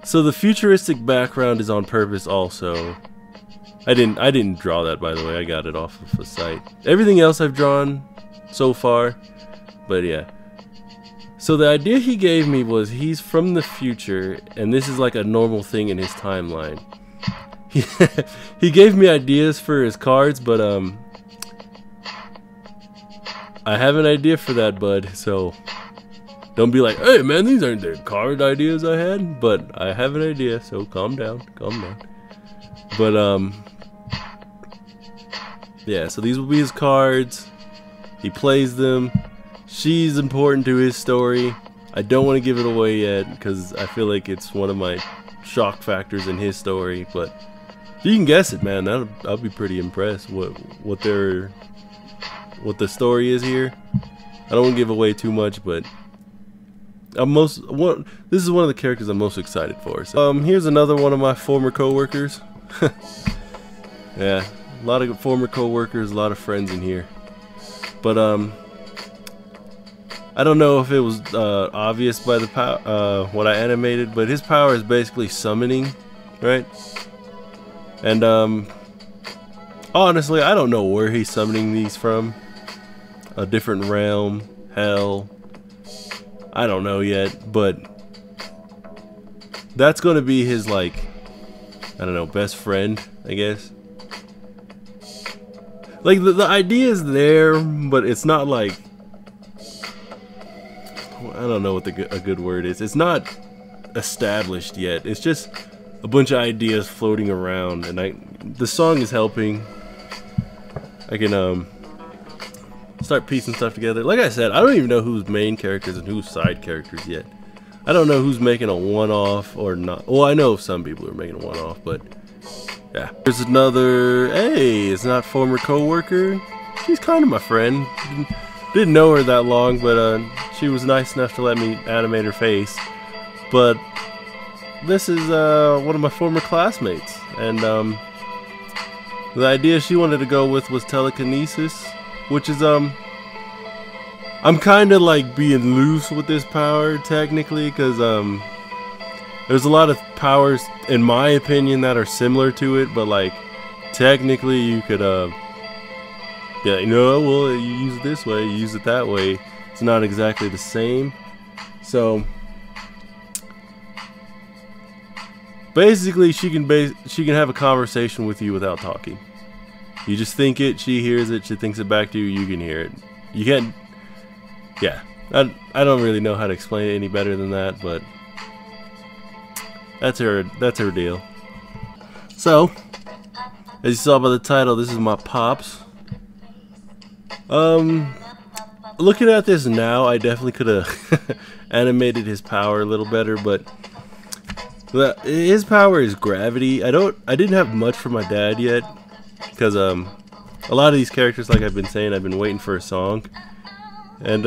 S1: So the futuristic background is on purpose also. I didn't draw that, by the way. I got it off of a site. Everything else I've drawn so far, but yeah. So the idea he gave me was he's from the future, and this is like a normal thing in his timeline. He gave me ideas for his cards, but I have an idea for that, bud. So don't be like, hey man, these aren't the card ideas I had. But I have an idea, so calm down, calm down. But yeah, so these will be his cards. He plays them. She's important to his story. I don't want to give it away yet because I feel like it's one of my shock factors in his story. But if you can guess it, man, I'll be pretty impressed what the story is here. I don't want to give away too much, but this is one of the characters I'm most excited for. So, here's another one of my former co-workers. Yeah, a lot of former co-workers, a lot of friends in here. But I don't know if it was obvious by the what I animated, but his power is basically summoning, right? And honestly, I don't know where he's summoning these from. A different realm, hell, I don't know yet, but that's gonna be his, like, I don't know, best friend, I guess. Like the idea is there, but it's not like, I don't know what a good word is. It's not established yet. It's just a bunch of ideas floating around, and the song is helping. I can start piecing stuff together. Like I said, I don't even know who's main characters and who's side characters yet. I don't know who's making a one-off or not. Well, I know some people are making a one-off, but yeah. There's another. Hey, it's not former co-worker. She's kind of my friend. Didn't know her that long, but she was nice enough to let me animate her face. But this is one of my former classmates, and the idea she wanted to go with was telekinesis, which is I'm kind of like being loose with this power technically, because there's a lot of powers in my opinion that are similar to it, but like technically you could yeah, you know, well, you use it this way, you use it that way. It's not exactly the same. So basically, she can have a conversation with you without talking. You just think it, she hears it, she thinks it back to you, you can hear it. You can't. Yeah, I don't really know how to explain it any better than that, but that's her deal. So, as you saw by the title, this is my pops. Looking at this now, I definitely could have animated his power a little better, but his power is gravity. I didn't have much for my dad yet, because a lot of these characters, like I've been saying, I've been waiting for a song, and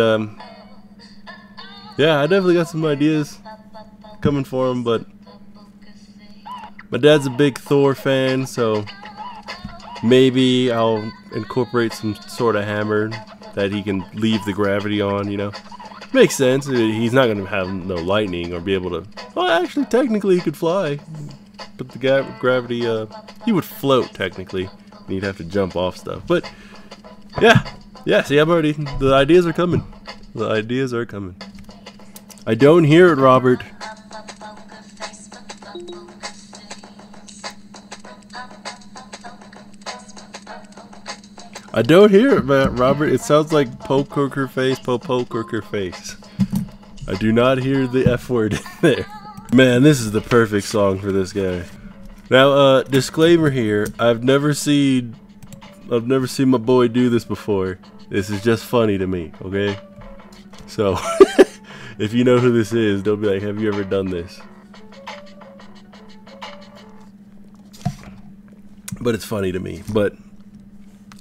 S1: yeah, I definitely got some ideas coming for him, but my dad's a big Thor fan, so maybe I'll incorporate some sort of hammer that he can leave the gravity on, you know. Makes sense. He's not gonna have no lightning or be able to. Well, actually, technically, he could fly, but the gravity. He would float technically, and he'd have to jump off stuff. But yeah. See, I'm already. The ideas are coming. The ideas are coming. I don't hear it, Robert. I don't hear it, man, Robert. It sounds like poker face, poker face. I do not hear the F word in there. Man, this is the perfect song for this guy. Now, disclaimer here. I've never seen my boy do this before. This is just funny to me, okay? So, if you know who this is, don't be like, have you ever done this? But it's funny to me. But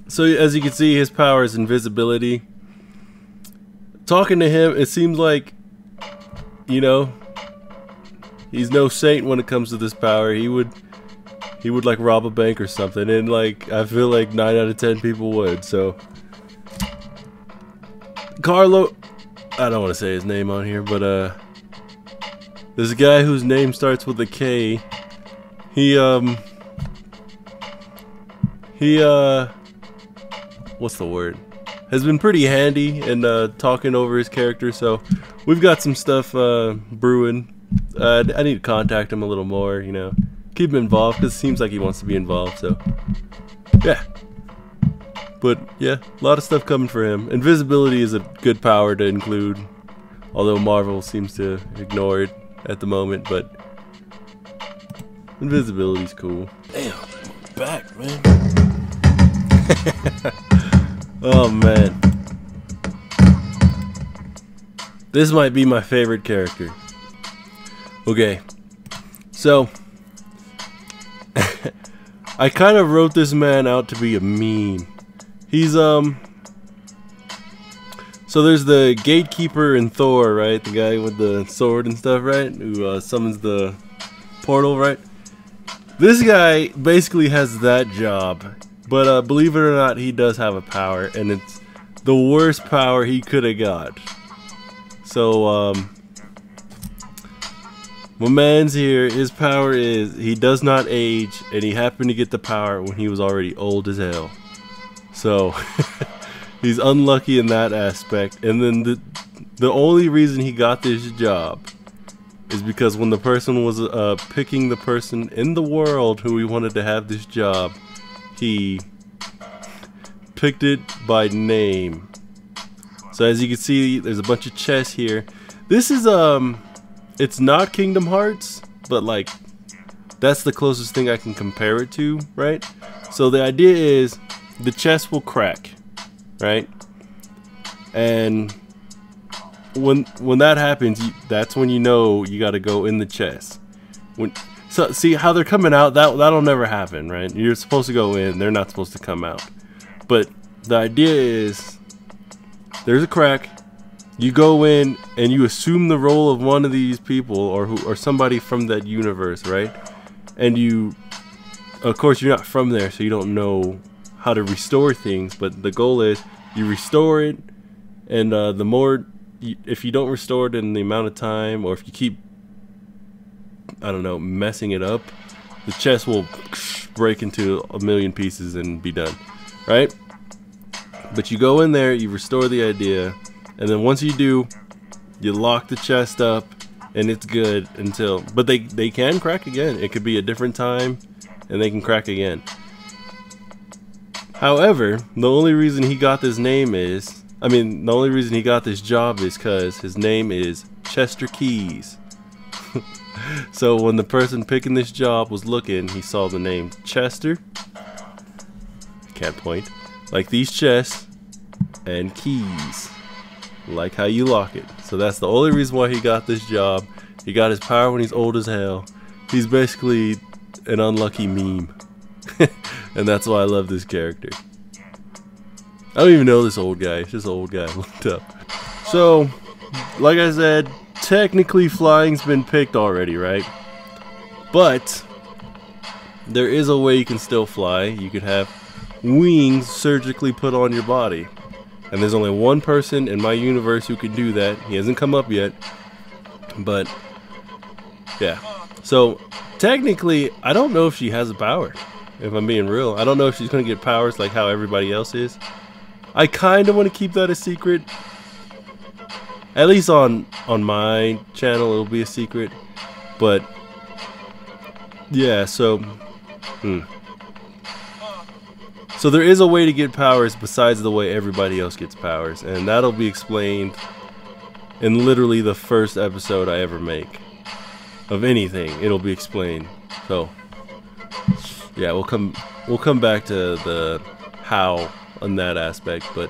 S1: so as you can see, his power is invisibility. Talking to him, it seems like, you know, he's no saint when it comes to this power. He would like rob a bank or something, and like I feel like 9 out of 10 people would. So Karlos, I don't want to say his name on here, but there's a guy whose name starts with a K. He what's the word? Has been pretty handy in talking over his character, so we've got some stuff brewing. I need to contact him a little more, you know, keep him involved, because it seems like he wants to be involved, so yeah. But yeah, a lot of stuff coming for him. Invisibility is a good power to include, although Marvel seems to ignore it at the moment, but invisibility's cool. Damn, I'm back, man. Oh man, this might be my favorite character. Okay, so I kind of wrote this man out to be a meme. He's so there's the gatekeeper in Thor, right? The guy with the sword and stuff, right? Who summons the portal, right? This guy basically has that job. But believe it or not, he does have a power, and it's the worst power he could have got. So, my man's here, his power is he does not age, and he happened to get the power when he was already old as hell. So, he's unlucky in that aspect. And then the only reason he got this job is because when the person was picking the person in the world who he wanted to have this job, he picked it by name. So as you can see, there's a bunch of chests here. This is it's not Kingdom Hearts, but like that's the closest thing I can compare it to, right? So the idea is the chest will crack, right? And when that happens, that's when you know you got to go in the chest. So see how they're coming out, that'll never happen, right? You're supposed to go in, they're not supposed to come out. But the idea is there's a crack, you go in and you assume the role of one of these people or somebody from that universe, right? And you, of course, you're not from there, so you don't know how to restore things, but the goal is you restore it, and the more if you don't restore it in the amount of time, or if you keep, I don't know, messing it up, the chest will break into a million pieces and be done, right? But you go in there, you restore the idea, and then once you do, you lock the chest up, and it's good until, but they can crack again. It could be a different time, and they can crack again. However, the only reason he got this name is, the only reason he got this job is because his name is Chester Keys. So when the person picking this job was looking, he saw the name Chester. Can't point. Like these chests and keys. Like how you lock it. So that's the only reason why he got this job. He got his power when he's old as hell. He's basically an unlucky meme. And that's why I love this character. I don't even know this old guy. It's just an old guy I looked up. So, like I said, technically flying's been picked already, right? But there is a way you can still fly. You could have wings surgically put on your body. And there's only one person in my universe who can do that. He hasn't come up yet. But, yeah. So, technically, I don't know if she has a power. If I'm being real. I don't know if she's going to get powers like how everybody else is. I kind of want to keep that a secret. At least on my channel, it'll be a secret. But, yeah, so... So there is a way to get powers besides the way everybody else gets powers. And that'll be explained in literally the first episode I ever make. Of anything, it'll be explained. So, yeah, we'll come back to the how on that aspect. But,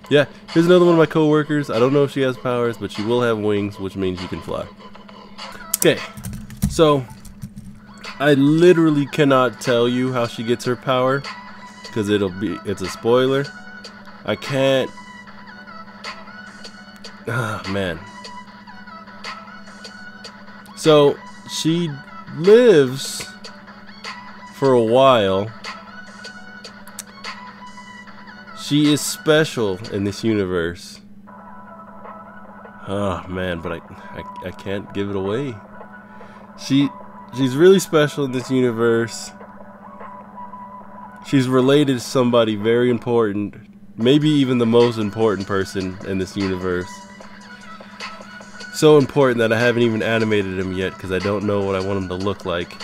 S1: yeah, here's another one of my co-workers. I don't know if she has powers, but she will have wings, which means she can fly. Okay, so I literally cannot tell you how she gets her power. Because it's a spoiler. I can't. Ah, man. So she lives for a while. She is special in this universe. Oh man, but I can't give it away. She's really special in this universe. She's related to somebody very important, maybe even the most important person in this universe. So important that I haven't even animated him yet because I don't know what I want him to look like.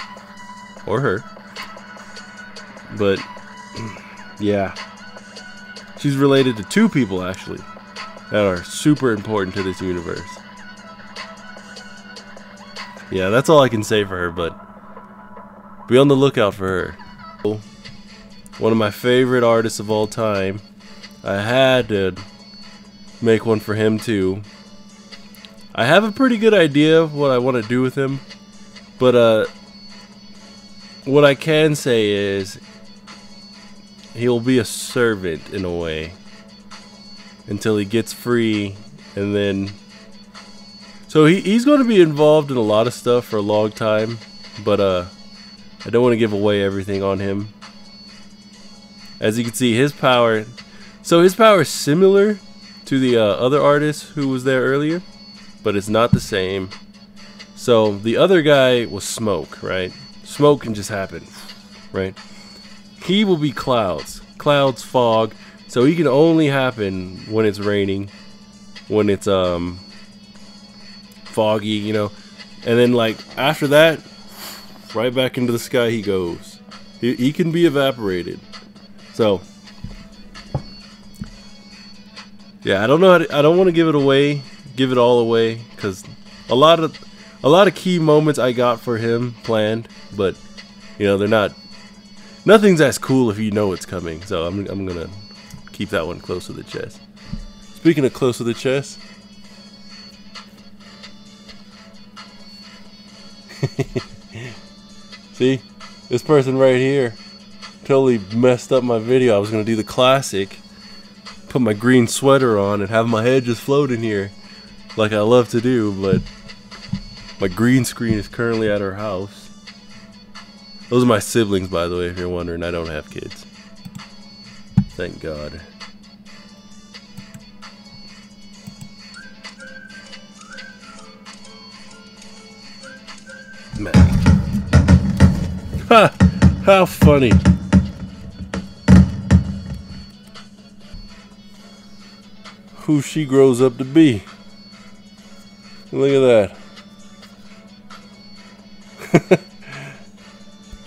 S1: Or her. But, yeah. She's related to two people, actually, that are super important to this universe. Yeah, that's all I can say for her, but be on the lookout for her. One of my favorite artists of all time. I had to make one for him too. I have a pretty good idea of what I want to do with him, but what I can say is he'll be a servant in a way until he gets free, and then so he's going to be involved in a lot of stuff for a long time, but I don't want to give away everything on him. As you can see, his power... So his power is similar to the other artist who was there earlier, but it's not the same. So the other guy was smoke, right? Smoke can just happen, right? He will be clouds. Clouds, fog. So he can only happen when it's raining, when it's foggy, you know. And then like after that, right back into the sky he goes. He can be evaporated. So, yeah, I don't know. I don't want to give it all away, because a lot of key moments I got for him planned, but you know they're not. Nothing's as cool if you know it's coming. So I'm gonna keep that one close to the chest. Speaking of close to the chest, see this person right here. Totally messed up my video. I was gonna do the classic, put my green sweater on and have my head just float in here like I love to do, but my green screen is currently at her house. Those are my siblings, by the way, if you're wondering. I don't have kids, thank God. Man. Ha! How funny. Who she grows up to be. Look at that.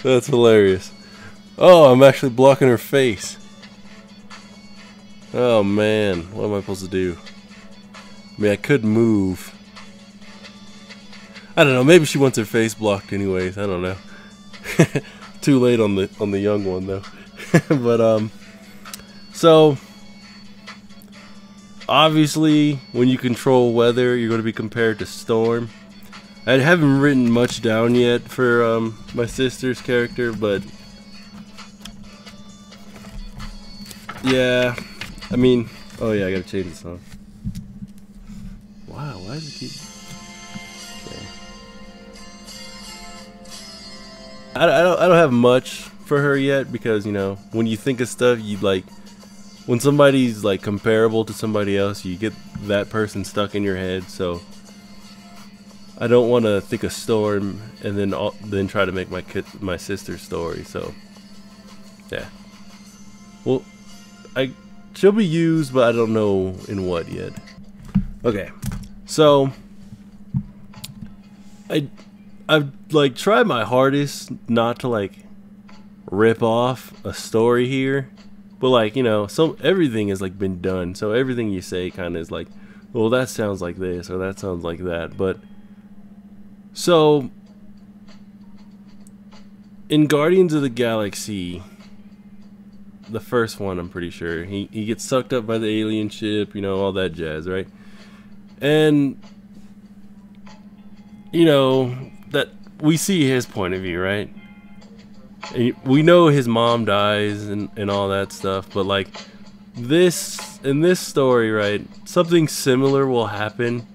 S1: That's hilarious. Oh, I'm actually blocking her face. Oh man, what am I supposed to do? I mean, I could move. I don't know, maybe she wants her face blocked anyways, I don't know. Too late on the young one though. But so obviously when you control weather you're going to be compared to Storm. I haven't written much down yet for my sister's character, but yeah, I mean, oh yeah, I gotta change the song. Wow, why does it keep... Okay. I don't have much for her yet, because you know when you think of stuff you like when somebody's like comparable to somebody else, you get that person stuck in your head. So I don't want to think a storm and then try to make my sister's story. So yeah, well, she'll be used, but I don't know in what yet. Okay, so I've like tried my hardest not to like rip off a story here, but like, you know, everything has like been done, so everything you say kind of is like, well, that sounds like this or that sounds like that. But so in Guardians of the Galaxy, the first one, I'm pretty sure he gets sucked up by the alien ship, you know, all that jazz, right? And you know that we see his point of view, right? And we know his mom dies and all that stuff, but like in this story, right, something similar will happen,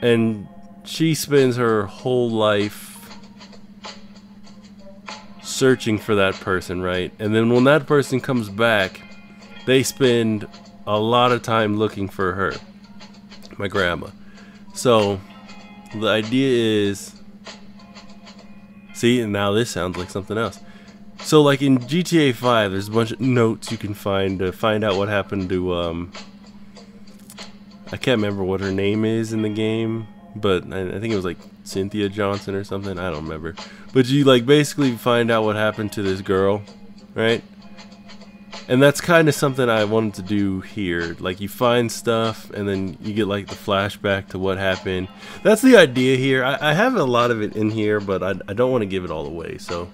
S1: and she spends her whole life searching for that person, right? And then when that person comes back, they spend a lot of time looking for her, my grandma. So the idea is, see, and now this sounds like something else. So like in GTA 5, there's a bunch of notes you can find to find out what happened to I can't remember what her name is in the game, but I think it was like Cynthia Johnson or something, I don't remember. But you like basically find out what happened to this girl, right? And that's kind of something I wanted to do here. Like you find stuff and then you get like the flashback to what happened. That's the idea here. I have a lot of it in here, but I don't want to give it all away. So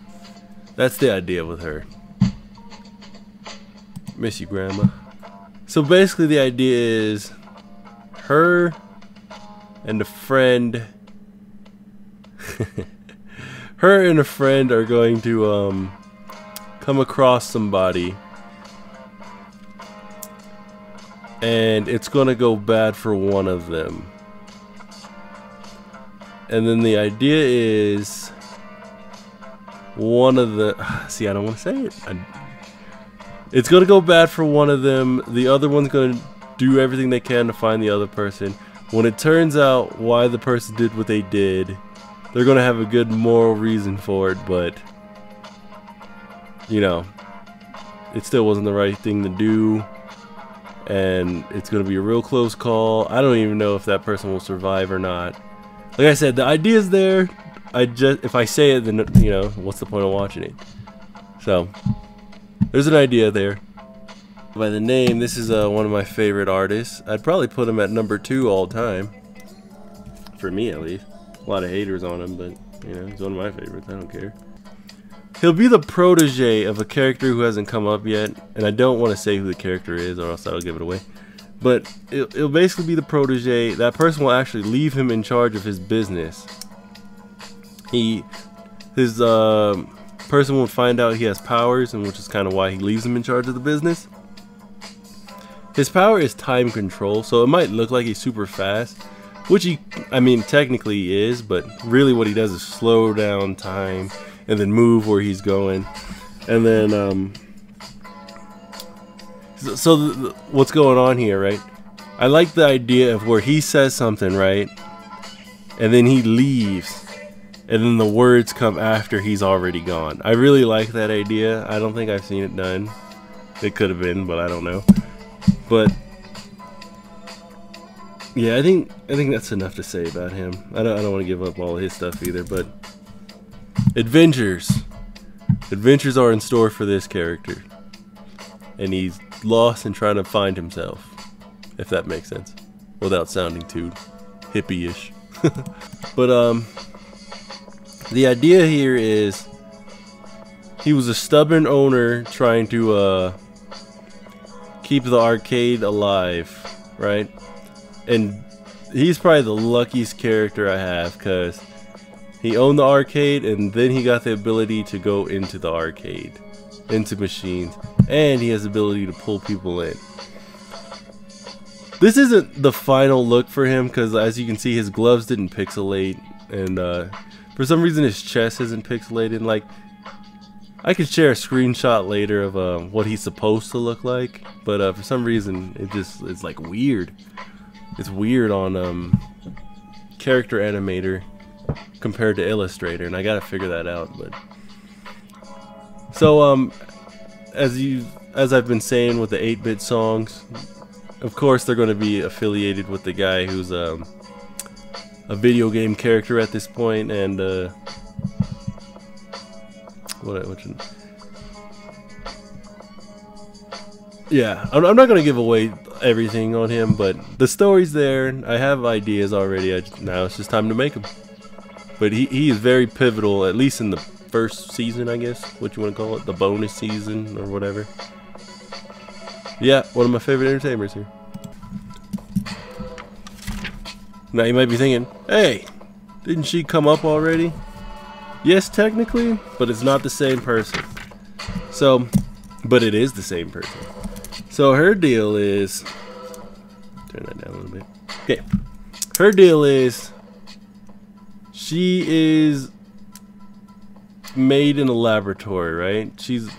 S1: that's the idea with her. Miss you, Grandma. So basically the idea is her and a friend her and a friend are going to come across somebody, and it's gonna go bad for one of them. And then the idea is one of the see, I don't want to say it. It's gonna go bad for one of them. The other one's gonna do everything they can to find the other person. When it turns out why the person did what they did, they're gonna have a good moral reason for it, but you know, it still wasn't the right thing to do, and it's gonna be a real close call. I don't even know if that person will survive or not. Like I said, the idea's there. If I say it, then you know, what's the point of watching it? So there's an idea there. By the name, this is one of my favorite artists. I'd probably put him at number 2 all time, for me at least. A lot of haters on him, but you know, he's one of my favorites. I don't care. He'll be the protege of a character who hasn't come up yet, and I don't want to say who the character is, or else that'll give it away. But it'll basically be the protege. That person will actually leave him in charge of his business. His person will find out he has powers, and which is kind of why he leaves him in charge of the business. His power is time control, so it might look like he's super fast, which I mean, technically he is, but really what he does is slow down time and then move where he's going. And then, what's going on here, right? I like the idea of where he says something, right? And then he leaves, and then the words come after he's already gone. I really like that idea. I don't think I've seen it done. It could have been, but I don't know. But yeah, I think that's enough to say about him. I don't want to give up all of his stuff either, but adventures are in store for this character, and he's lost and trying to find himself, if that makes sense, without sounding too hippie-ish. But the idea here is he was a stubborn owner trying to keep the arcade alive, right? And he's probably the luckiest character I have, because he owned the arcade, and then he got the ability to go into the arcade, into machines, and he has the ability to pull people in. This isn't the final look for him, because as you can see, his gloves didn't pixelate, and for some reason his chest isn't pixelated. Like, I could share a screenshot later of what he's supposed to look like, but for some reason it's like weird. It's weird on character animator compared to Illustrator, and I gotta figure that out. But so as I've been saying with the 8-bit songs, of course they're going to be affiliated with the guy who's a video game character at this point, and yeah, I'm not going to give away everything on him, but the story's there. I have ideas already. Now it's just time to make them. But he is very pivotal, at least in the first season, I guess, what you want to call it, the bonus season or whatever. Yeah, one of my favorite entertainers here. Now you might be thinking, hey, didn't she come up already? Yes, technically, but it's not the same person. So, but it is the same person. So her deal is, turn that down a little bit. Okay, her deal is, she is made in a laboratory, right? She's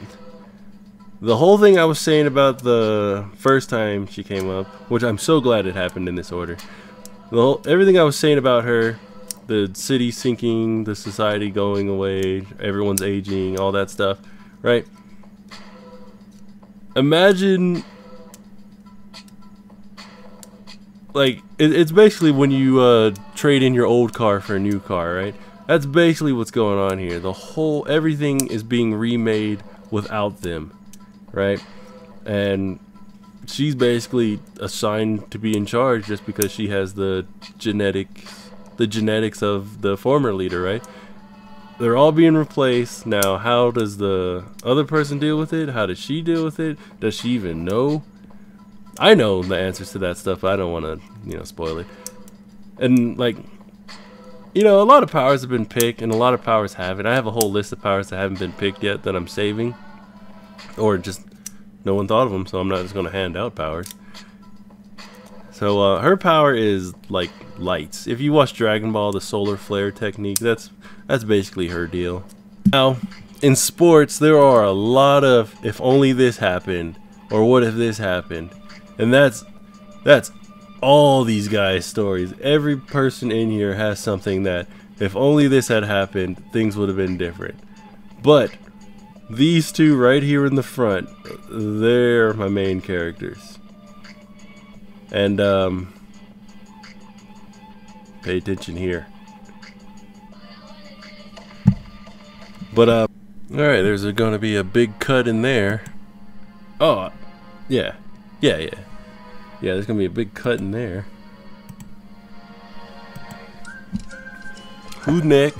S1: the whole thing I was saying about the first time she came up, which I'm so glad it happened in this order. Everything I was saying about her, the city sinking, the society going away, everyone's aging, all that stuff, right? Imagine, like, it's basically when you trade in your old car for a new car, right? That's basically what's going on here. Everything is being remade without them, right? And she's basically assigned to be in charge just because she has the genetics of the former leader, right? They're all being replaced. Now, how does the other person deal with it? How does she deal with it? Does she even know? I know the answers to that stuff, but I don't want to, spoil it. And, like, a lot of powers have been picked, and a lot of powers haven't. I have a whole list of powers that haven't been picked yet that I'm saving. Or just no one thought of them, so I'm not just going to hand out powers. So, her power is, like, lights. If you watch Dragon Ball, the solar flare technique, that's basically her deal. Now, in sports, there are a lot of if only this happened, or what if this happened. And that's all these guys' stories. Every person in here has something that if only this had happened, things would have been different. But these two right here in the front, they're my main characters. And pay attention here. But alright, there's gonna be a big cut in there. Oh, yeah, there's gonna be a big cut in there. Who neck?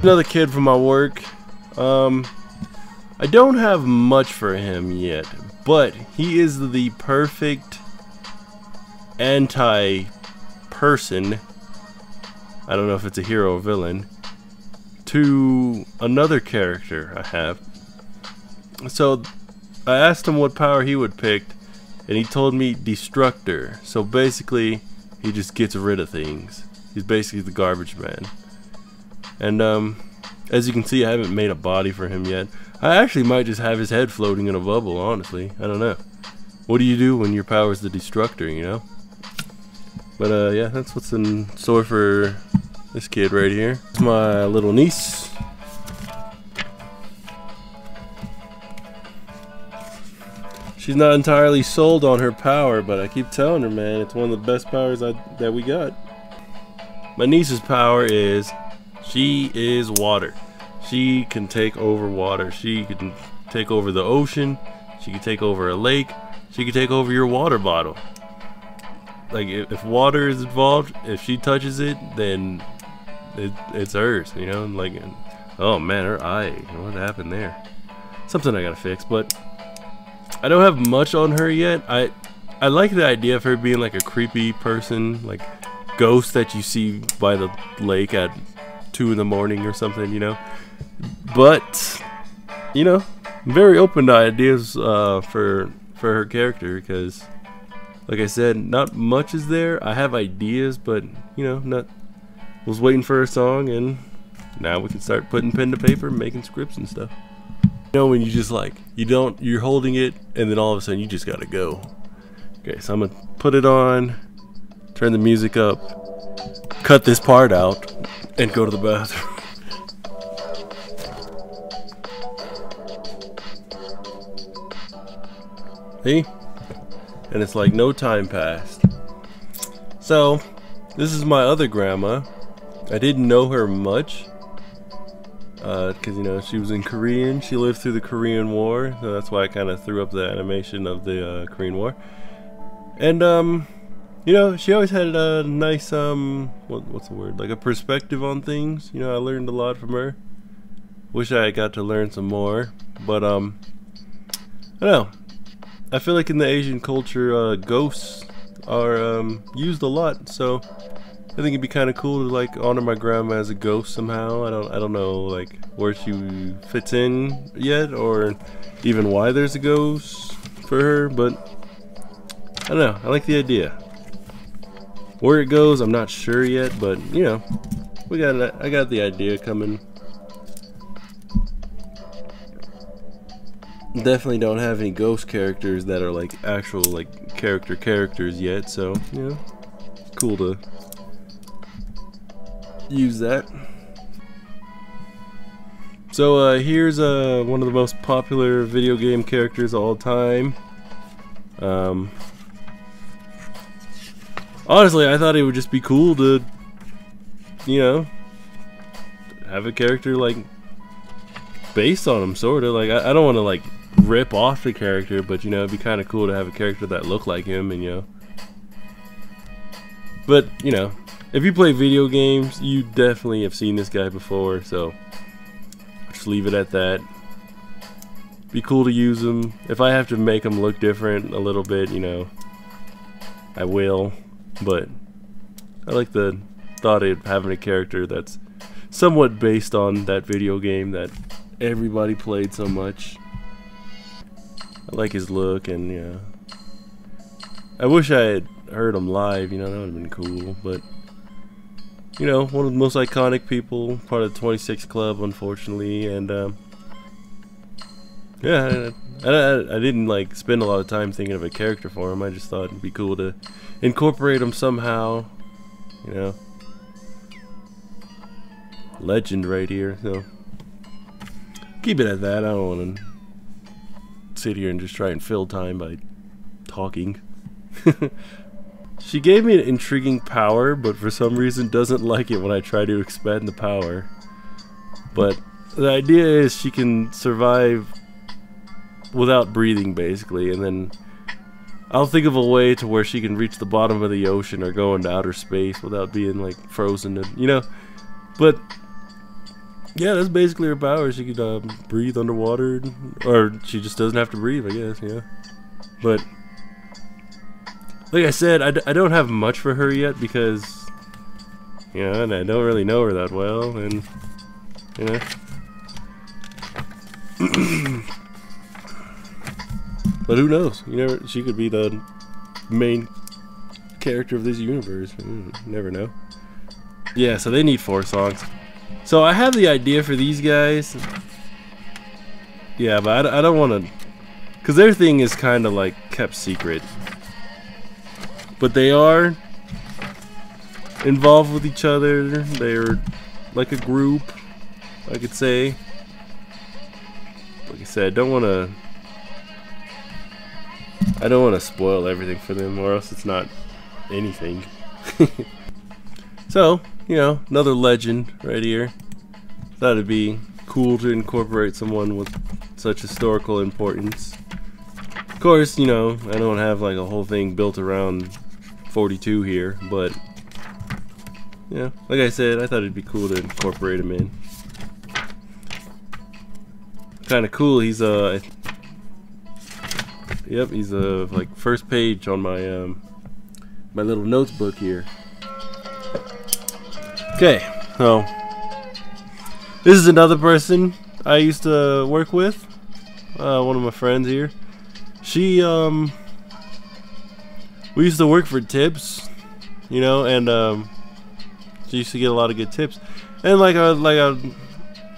S1: Another kid from my work. I don't have much for him yet, but he is the perfect anti-person, I don't know if it's a hero or villain, to another character I have. So I asked him what power he would pick, and he told me Destructor. So basically, he just gets rid of things. He's basically the garbage man. And as you can see, I haven't made a body for him yet. I actually might just have his head floating in a bubble, honestly. I don't know. What do you do when your power is the Destructor, But yeah, that's what's in store for this kid right here. It's my little niece. She's not entirely sold on her power, but I keep telling her, man, it's one of the best powers that we got. My niece's power is she is water. She can take over water. She can take over the ocean. She can take over a lake. She can take over your water bottle. Like, if water is involved, if she touches it, then it's hers, Like, oh man, her eye, what happened there? Something I gotta fix, but I don't have much on her yet. I like the idea of her being like a creepy person, like ghost that you see by the lake at 2 in the morning or something, But, I'm very open to ideas for her character, because like I said, not much is there. I have ideas, but not. Was waiting for a song, and now we can start putting pen to paper, making scripts and stuff. You know, when you just like, you're holding it, and then all of a sudden you just gotta go. Okay, so I'm gonna put it on, turn the music up, cut this part out, and go to the bathroom. See? And it's like no time passed. So, this is my other grandma. I didn't know her much. Because, you know, she was in Korean. She lived through the Korean War. So that's why I kind of threw up the animation of the Korean War. And, you know, she always had a nice, what's the word? Like a perspective on things. You know, I learned a lot from her. Wish I got to learn some more. But, I don't know. I feel like in the Asian culture, ghosts are used a lot, so I think it'd be kind of cool to like honor my grandma as a ghost somehow. I don't know like where she fits in yet, or even why there's a ghost for her, but I don't know. I like the idea. Where it goes, I'm not sure yet, but you know, I got the idea coming. Definitely don't have any ghost characters that are like actual like characters yet, so you know, cool to use that. So here's one of the most popular video game characters of all time. Honestly, I thought it would just be cool to, you know, have a character like based on him, sort of. Like I don't want to like rip off the character, but you know, it'd be kind of cool to have a character that looked like him, and you know. But you know, if you play video games, you definitely have seen this guy before, so just leave it at that. Be cool to use him. If I have to make him look different a little bit, you know, I will. But I like the thought of having a character that's somewhat based on that video game that everybody played so much. I like his look, and yeah, I wish I had heard him live, you know, that would have been cool. But you know, one of the most iconic people, part of the 26 Club, unfortunately, and yeah, I didn't like spend a lot of time thinking of a character for him. I just thought it'd be cool to incorporate him somehow, you know. Legend right here, so keep it at that. I don't want to sit here and just try and fill time by talking. She gave me an intriguing power, but for some reason doesn't like it when I try to expand the power. But the idea is she can survive without breathing, basically, and then I'll think of a way to where she can reach the bottom of the ocean or go into outer space without being like frozen, and, you know. But yeah, that's basically her power. She could breathe underwater, or she just doesn't have to breathe, I guess, yeah. But like I said, I don't have much for her yet because, you know, and I don't really know her that well, and, you know. But who knows? She could be the main character of this universe. You never know. Yeah, so they need 4 songs. So I have the idea for these guys. Yeah, but I don't want to, because their thing is kind of like kept secret. But they are involved with each other. They're like a group, I could say. Like I said, I don't want to spoil everything for them, or else it's not anything. So, you know, another legend right here. Thought it'd be cool to incorporate someone with such historical importance. Of course, you know, I don't have like a whole thing built around 42 here, but yeah, like I said, I thought it'd be cool to incorporate him in. Kind of cool. He's yep, he's like first page on my my little notes book here. Okay, so this is another person I used to work with. One of my friends here. She we used to work for tips, you know, and she used to get a lot of good tips. And like I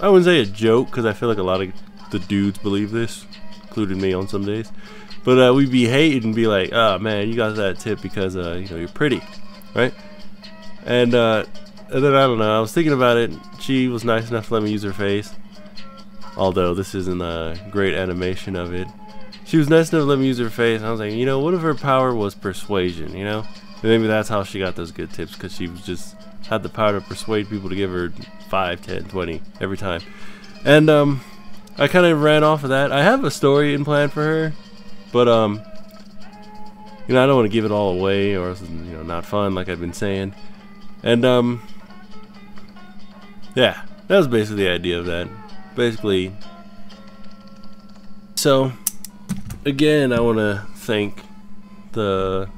S1: wouldn't say a joke, because I feel like a lot of the dudes believe this, including me on some days. But we'd be hating and be like, "Oh man, you got that tip because you know, you're pretty, right?" And then I don't know. I was thinking about it. She was nice enough to let me use her face, although this isn't a great animation of it. She was nice enough to let me use her face. And I was like, you know, what if her power was persuasion? You know, maybe that's how she got those good tips, because she was just had the power to persuade people to give her 5, 10, 20 every time. And I kind of ran off of that. I have a story in plan for her, but you know, I don't want to give it all away, or else it's, you know, not fun, like I've been saying. And yeah, that was basically the idea of that. Basically, so again, I want to thank the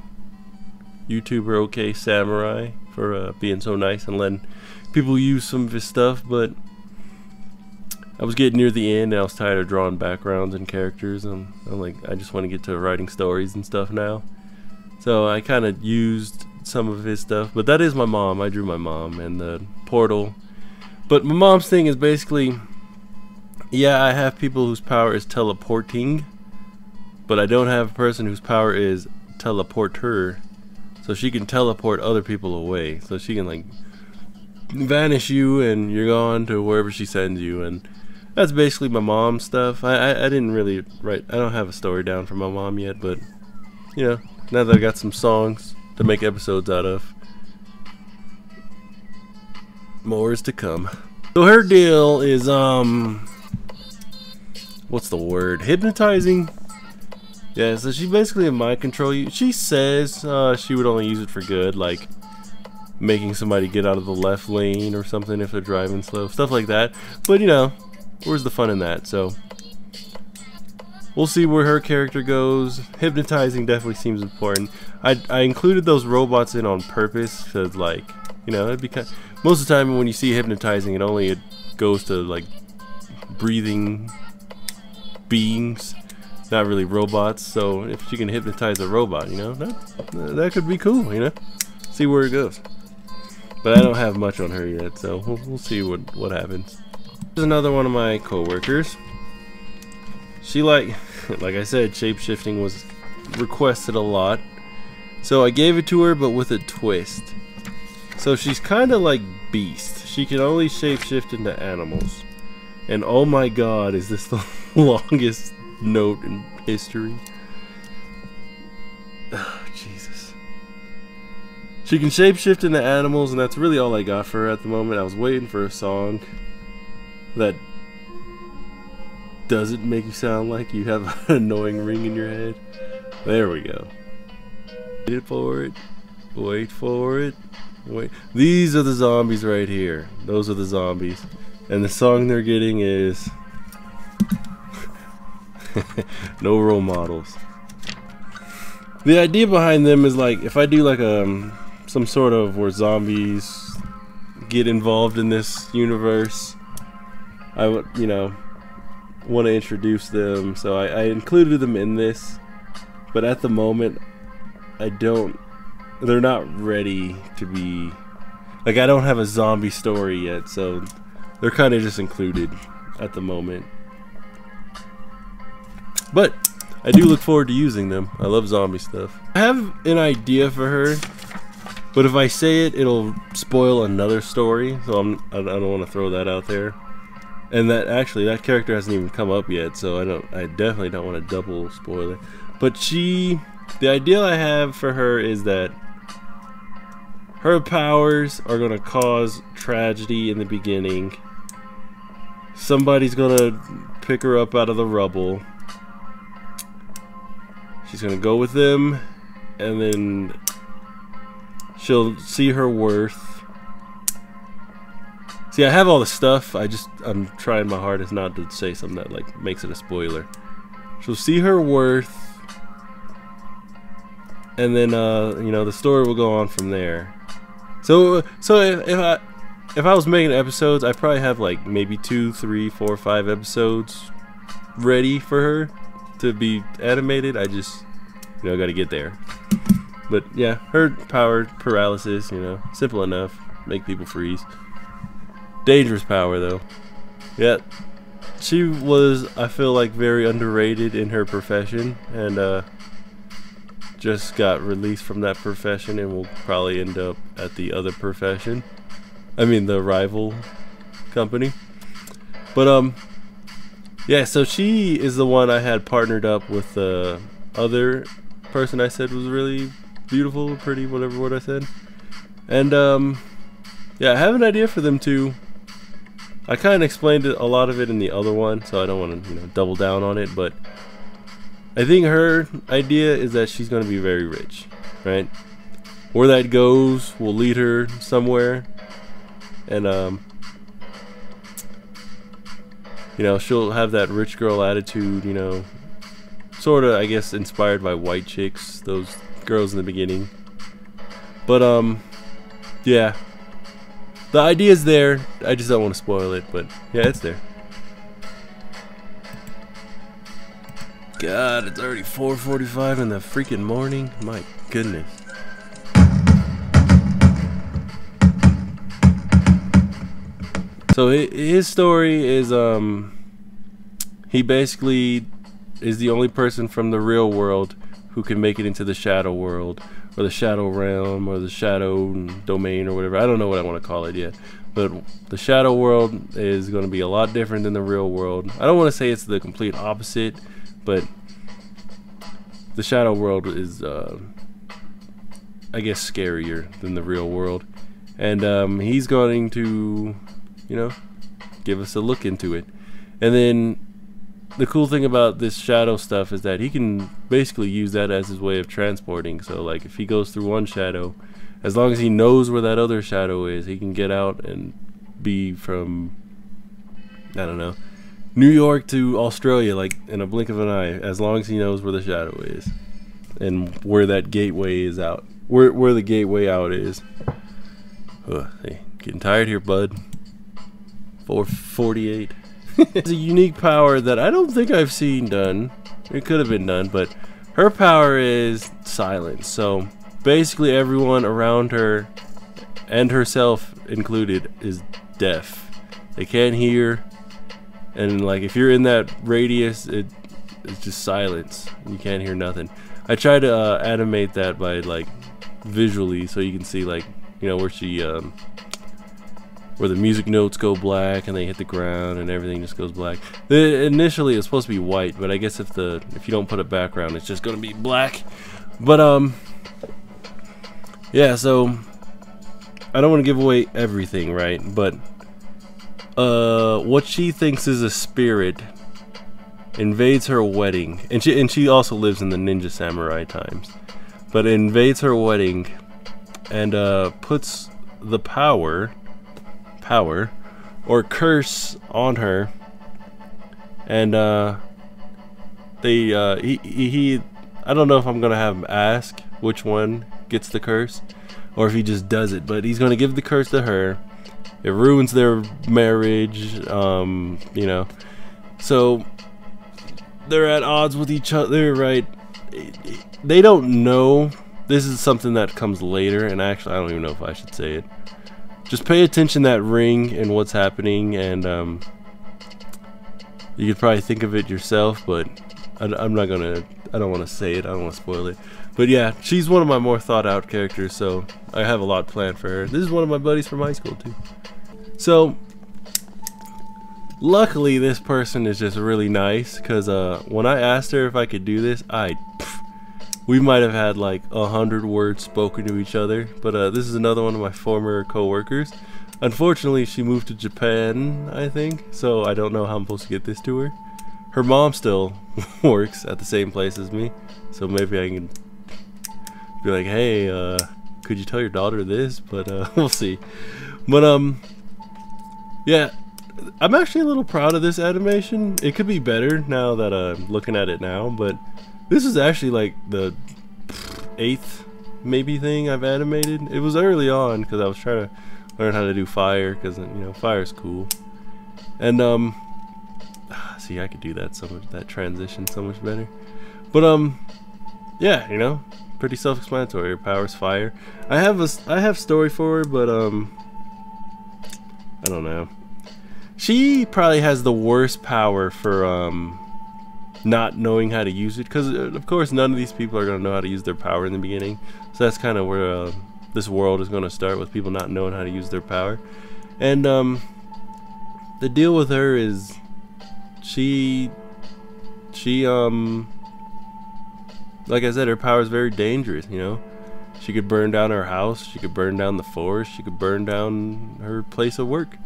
S1: YouTuber OK Samurai for being so nice and letting people use some of his stuff. But I was getting near the end and I was tired of drawing backgrounds and characters, and I'm like, I just want to get to writing stories and stuff now. So I kind of used some of his stuff, but that is my mom. I drew my mom and the portal. But my mom's thing is basically, yeah, I have people whose power is teleporting, but I don't have a person whose power is teleporter. So she can teleport other people away. So she can like vanish you and you're gone to wherever she sends you. And that's basically my mom's stuff. I didn't really write, I don't have a story down for my mom yet, but you know, now that I got some songs to make episodes out of, more is to come. So her deal is what's the word? Hypnotizing. Yeah, so she basically mind control you. She says she would only use it for good, like making somebody get out of the left lane or something if they're driving slow, stuff like that. But you know, where's the fun in that? So we'll see where her character goes. Hypnotizing definitely seems important. I included those robots in on purpose because, like, you know, it'd be kind of, most of the time when you see hypnotizing, it goes to like breathing beings, not really robots. So if she can hypnotize a robot, you know, that could be cool, you know. See where it goes. But I don't have much on her yet, so we'll see what happens. Here's another one of my co-workers. She like I said, shape-shifting was requested a lot, so I gave it to her, but with a twist. So she's kind of like Beast. She can only shape-shift into animals. And oh my god, is this the longest note in history? Oh, Jesus. She can shapeshift into animals, and that's really all I got for her at the moment. I was waiting for a song that doesn't make you sound like you have an annoying ring in your head. There we go. Wait for it. Wait for it. Wait. These are the zombies right here. Those are the zombies. And the song they're getting is No Role Models. The idea behind them is like, if I do like some sort of where zombies get involved in this universe, I would, you know, want to introduce them. So I included them in this, but at the moment they're not ready to be, like, I don't have a zombie story yet, so they're kind of just included at the moment. But I do look forward to using them. I love zombie stuff. I have an idea for her, but if I say it, it'll spoil another story, so I don't want to throw that out there. And that character hasn't even come up yet, so I definitely don't want to double spoil it. But the idea I have for her is that her powers are going to cause tragedy in the beginning. Somebody's going to pick her up out of the rubble. She's going to go with them, and then she'll see her worth. See, I have all the stuff. I'm trying my hardest not to say something that like makes it a spoiler. She'll see her worth, and then you know, the story will go on from there. So if I was making episodes, I probably have like maybe 2, 3, 4, 5 episodes ready for her to be animated. I just, you know, got to get there. But yeah, her power paralysis, you know, simple enough. Make people freeze. Dangerous power though. Yeah, she was, I feel like, very underrated in her profession, and just got released from that profession and will probably end up at the other profession. I mean the rival company. But yeah, so she is the one I had partnered up with the other person I said was really beautiful, pretty, whatever word I said. And yeah, I have an idea for them too. I kind of explained a lot of it in the other one, so I don't want to, you know, double down on it, but I think her idea is that she's going to be very rich, right? Where that goes will lead her somewhere, and you know, she'll have that rich girl attitude, you know, sort of, I guess, inspired by white chicks, those girls in the beginning. But yeah, the idea's there. I just don't want to spoil it, but yeah, it's there. God, it's already 4:45 in the freaking morning. My goodness. So his story is he basically is the only person from the real world who can make it into the shadow world, or the shadow realm, or the shadow domain, or whatever. I don't know what I want to call it yet, but the shadow world is going to be a lot different than the real world. I don't want to say it's the complete opposite, but the shadow world is I guess scarier than the real world, and he's going to, you know, give us a look into it. And then the cool thing about this shadow stuff is that he can basically use that as his way of transporting. So like if he goes through one shadow, as long as he knows where that other shadow is, he can get out and be from, I don't know, New York to Australia, like in a blink of an eye, as long as he knows where the shadow is and where that gateway is out, where the gateway out is. Ugh, hey, getting tired here, bud. 4:48. It's a unique power that I don't think I've seen done. It could have been done, but her power is silence. So basically everyone around her, and herself included, is deaf. They can't hear, and like if you're in that radius, it's just silence. You can't hear nothing. I try to animate that by like visually, so you can see, like, you know, where she where the music notes go black and they hit the ground and everything just goes black. Initially it's supposed to be white, but I guess if you don't put a background, it's just gonna be black. But yeah, so I don't want to give away everything, right? But what she thinks is a spirit invades her wedding, and she also lives in the ninja samurai times, but invades her wedding and puts the power or curse on her, and he I don't know if I'm gonna have him ask which one gets the curse or if he just does it, but he's gonna give the curse to her. It ruins their marriage, you know, so they're at odds with each other, right? They don't know. This is something that comes later, and actually I don't even know if I should say it. Just pay attention to that ring and what's happening, and you could probably think of it yourself, but I'm not gonna, I don't want to say it, I don't want to spoil it. But yeah, she's one of my more thought out characters, so I have a lot planned for her. This is one of my buddies from high school too. So luckily this person is just really nice, because when I asked her if I could do this, we might have had like 100 words spoken to each other. But this is another one of my former co-workers. Unfortunately, she moved to Japan, I think, so I don't know how I'm supposed to get this to her. Her mom still works at the same place as me, so maybe I can be like, hey, could you tell your daughter this? But we'll see. But yeah, I'm actually a little proud of this animation. It could be better now that I'm looking at it now, but this is actually like the 8th maybe thing I've animated. It was early on because I was trying to learn how to do fire, because, you know, fire's cool. And see, I could do that so much, that transition so much better. But yeah, you know, pretty self-explanatory. Her power's fire. I have story for her, but I don't know. She probably has the worst power for not knowing how to use it, because of course none of these people are going to know how to use their power in the beginning. So that's kind of where this world is going to start, with people not knowing how to use their power. And the deal with her is she like I said, her power is very dangerous, you know. She could burn down her house, she could burn down the forest, she could burn down her place of work.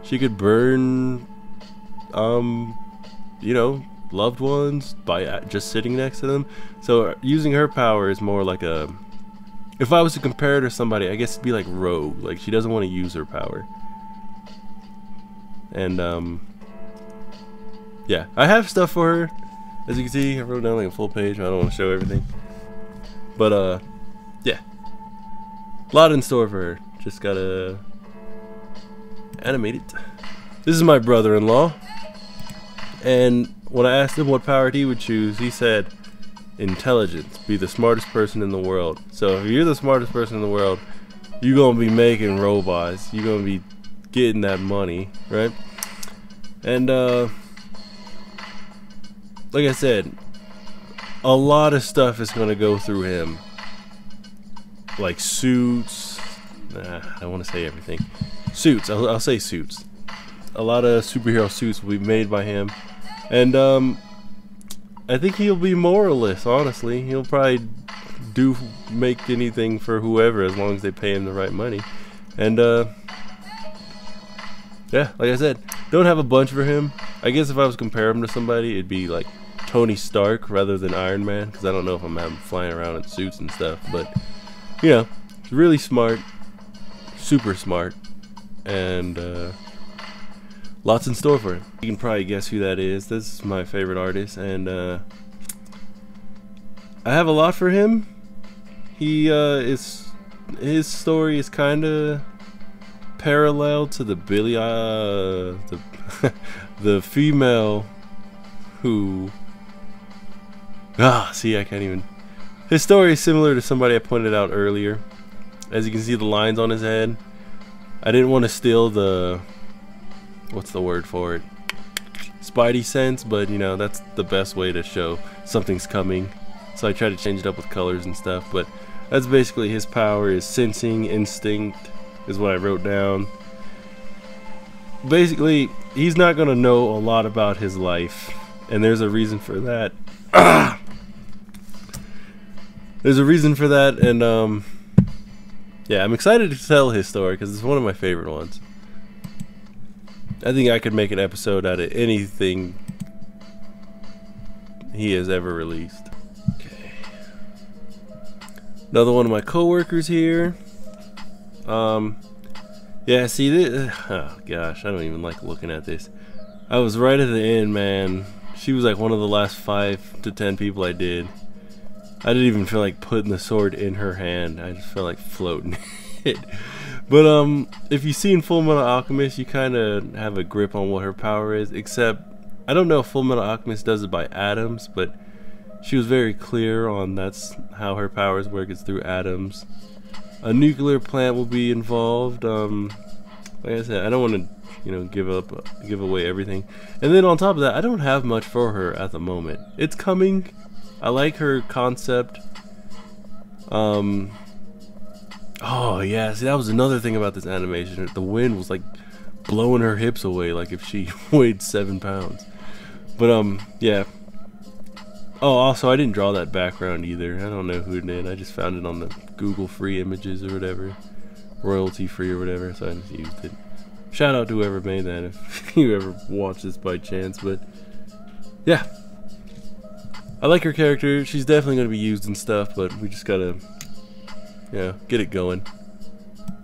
S1: She could burn you know, loved ones by just sitting next to them. So using her power is more like a, if I was to compare it to somebody, I guess it'd be like Rogue. Like, she doesn't want to use her power. And yeah, I have stuff for her. As you can see, I wrote down like a full page. I don't want to show everything, but yeah, a lot in store for her. Just gotta animate it. This is my brother-in-law, and when I asked him what power he would choose, he said intelligence, be the smartest person in the world. So if you're the smartest person in the world, you're gonna be making robots, you're gonna be getting that money, right? And like I said, a lot of stuff is gonna go through him, like suits. I don't want to say everything. Suits, I'll say suits. A lot of superhero suits will be made by him. And I think he'll be moralist, honestly. He'll probably make anything for whoever, as long as they pay him the right money. And yeah, like I said, don't have a bunch for him. I guess if I was to compare him to somebody, it'd be like Tony Stark rather than Iron Man, because I don't know if I'm having flying around in suits and stuff. But you know, really smart, super smart, and lots in store for him. You can probably guess who that is. This is my favorite artist, and I have a lot for him. He his story is kind of parallel to the Billie the female who see, I can't even. His story is similar to somebody I pointed out earlier. As you can see, the lines on his head. I didn't want to steal the, what's the word for it, Spidey sense, but you know, that's the best way to show something's coming. So I try to change it up with colors and stuff, but that's basically his power, is sensing, instinct is what I wrote down. Basically, he's not gonna know a lot about his life, and there's a reason for that. There's a reason for that, and yeah, I'm excited to tell his story because it's one of my favorite ones. I think I could make an episode out of anything he has ever released. Okay. Another one of my co-workers here. Yeah, see this, oh gosh, I don't even like looking at this. I was right at the end, man. She was like one of the last 5 to 10 people I did. I didn't even feel like putting the sword in her hand. I just felt like floating it. But if you've seen Full Metal Alchemist, you kind of have a grip on what her power is. Except, I don't know if Full Metal Alchemist does it by atoms, but she was very clear on that's how her powers work. It's through atoms. A nuclear plant will be involved. Like I said, I don't want to, you know, give away everything. And then on top of that, I don't have much for her at the moment. It's coming. I like her concept. Oh yeah, see, that was another thing about this animation. The wind was like blowing her hips away, like if she weighed 7 pounds. But yeah. Oh, also, I didn't draw that background either. I don't know who did. I just found it on the Google free images or whatever, royalty free or whatever, so I just used it. Shout out to whoever made that if you ever watch this by chance. But yeah, I like her character. She's definitely going to be used and stuff, but we just gotta, you know, get it going.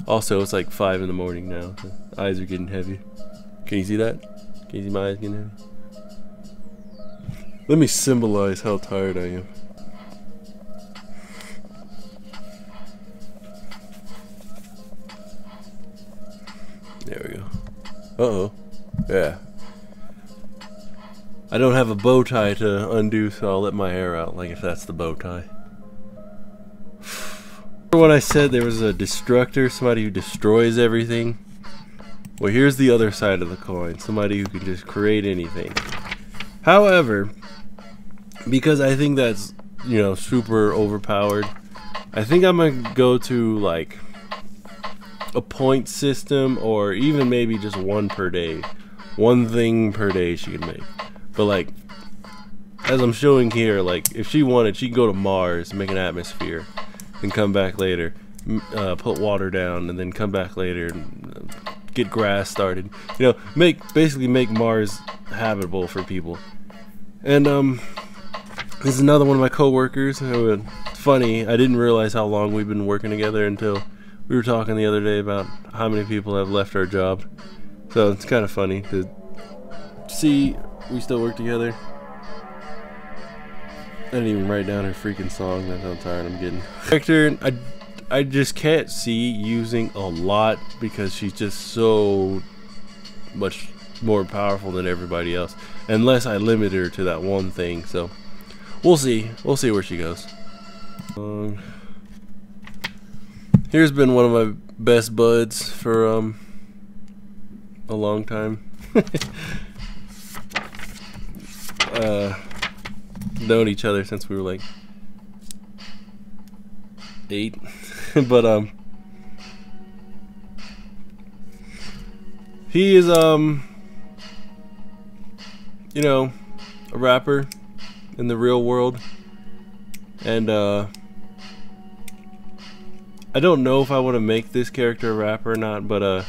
S1: Also, it's like 5 in the morning now. The eyes are getting heavy. Can you see that? Can you see my eyes getting heavy? Let me symbolize how tired I am. There we go. Uh-oh. Yeah. I don't have a bow tie to undo, so I'll let my hair out, like if that's the bow tie. When I said there was a destructor, somebody who destroys everything, Well, here's the other side of the coin. Somebody who can just create anything. However, because I think that's, you know, super overpowered, I think I'm gonna go to like a point system, or even maybe just one per day. One thing per day she can make. But like, as I'm showing here, like if she wanted, she could go to Mars, make an atmosphere, and come back later, put water down, and then come back later and get grass started. You know, basically make Mars habitable for people. And this is another one of my co-workers. It's funny, I didn't realize how long we've been working together until we were talking the other day about how many people have left our job. So it's kind of funny to see we still work together. I didn't even write down her freaking song. That's how tired I'm getting. Character, I just can't see using a lot because she's just so much more powerful than everybody else. Unless I limit her to that one thing. So we'll see. We'll see where she goes. Here's been one of my best buds for a long time. Known each other since we were like 8. But he is you know, a rapper in the real world, and I don't know if I want to make this character a rapper or not, but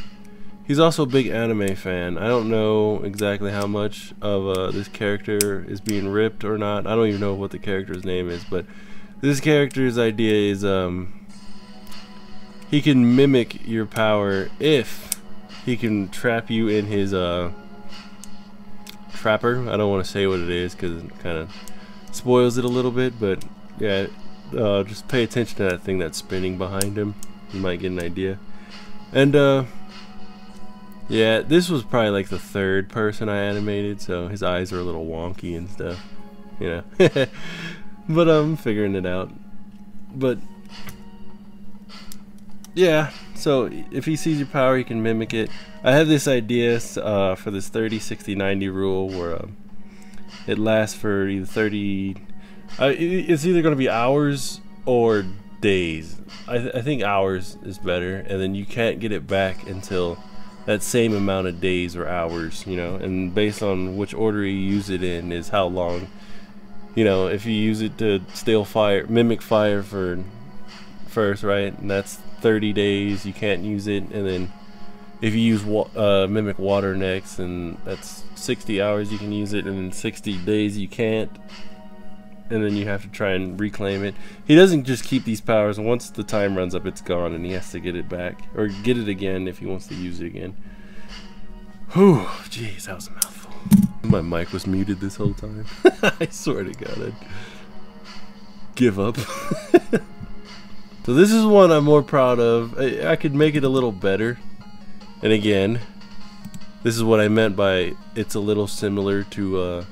S1: he's also a big anime fan. I don't know exactly how much of this character is being ripped or not. I don't even know what the character's name is, but this character's idea is he can mimic your power if he can trap you in his trapper. I don't want to say what it is because it kind of spoils it a little bit, but yeah, just pay attention to that thing that's spinning behind him. You might get an idea. And yeah, this was probably like the 3rd person I animated, so his eyes are a little wonky and stuff, you know. But I'm figuring it out. But yeah, so if he sees your power, he can mimic it. I have this idea for this 30, 60, 90 rule where it lasts for either 30. It's either going to be hours or days. I think hours is better, and then you can't get it back until that same amount of days or hours, you know, and based on which order you use it in is how long, you know. If you use it to steal fire, mimic fire for first, right, and that's 30 days, you can't use it. And then if you use mimic water next, and that's 60 hours you can use it, and in 60 days you can't, and then you have to try and reclaim it. He doesn't just keep these powers. Once the time runs up, it's gone, and he has to get it back or get it again if he wants to use it again. Whew, jeez, that was a mouthful. My mic was muted this whole time. I swear to God, I'd give up. So this is one I'm more proud of. I could make it a little better. And again, this is what I meant by it's a little similar to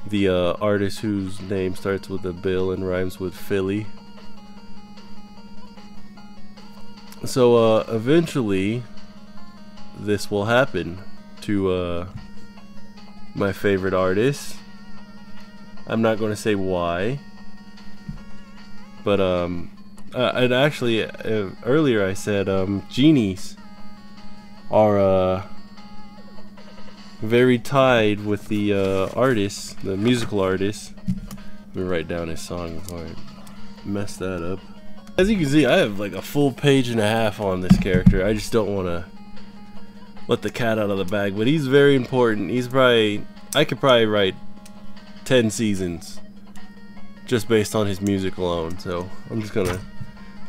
S1: the artist whose name starts with a Bill and rhymes with Philly. So eventually this will happen to my favorite artist. I'm not going to say why, but and actually earlier I said genies are very tied with the artist, the musical artist. Let me write down his song before I mess that up. As you can see, I have like a full page and a half on this character. I just don't want to let the cat out of the bag, but he's very important. He's probably, I could probably write 10 seasons just based on his music alone. So I'm just gonna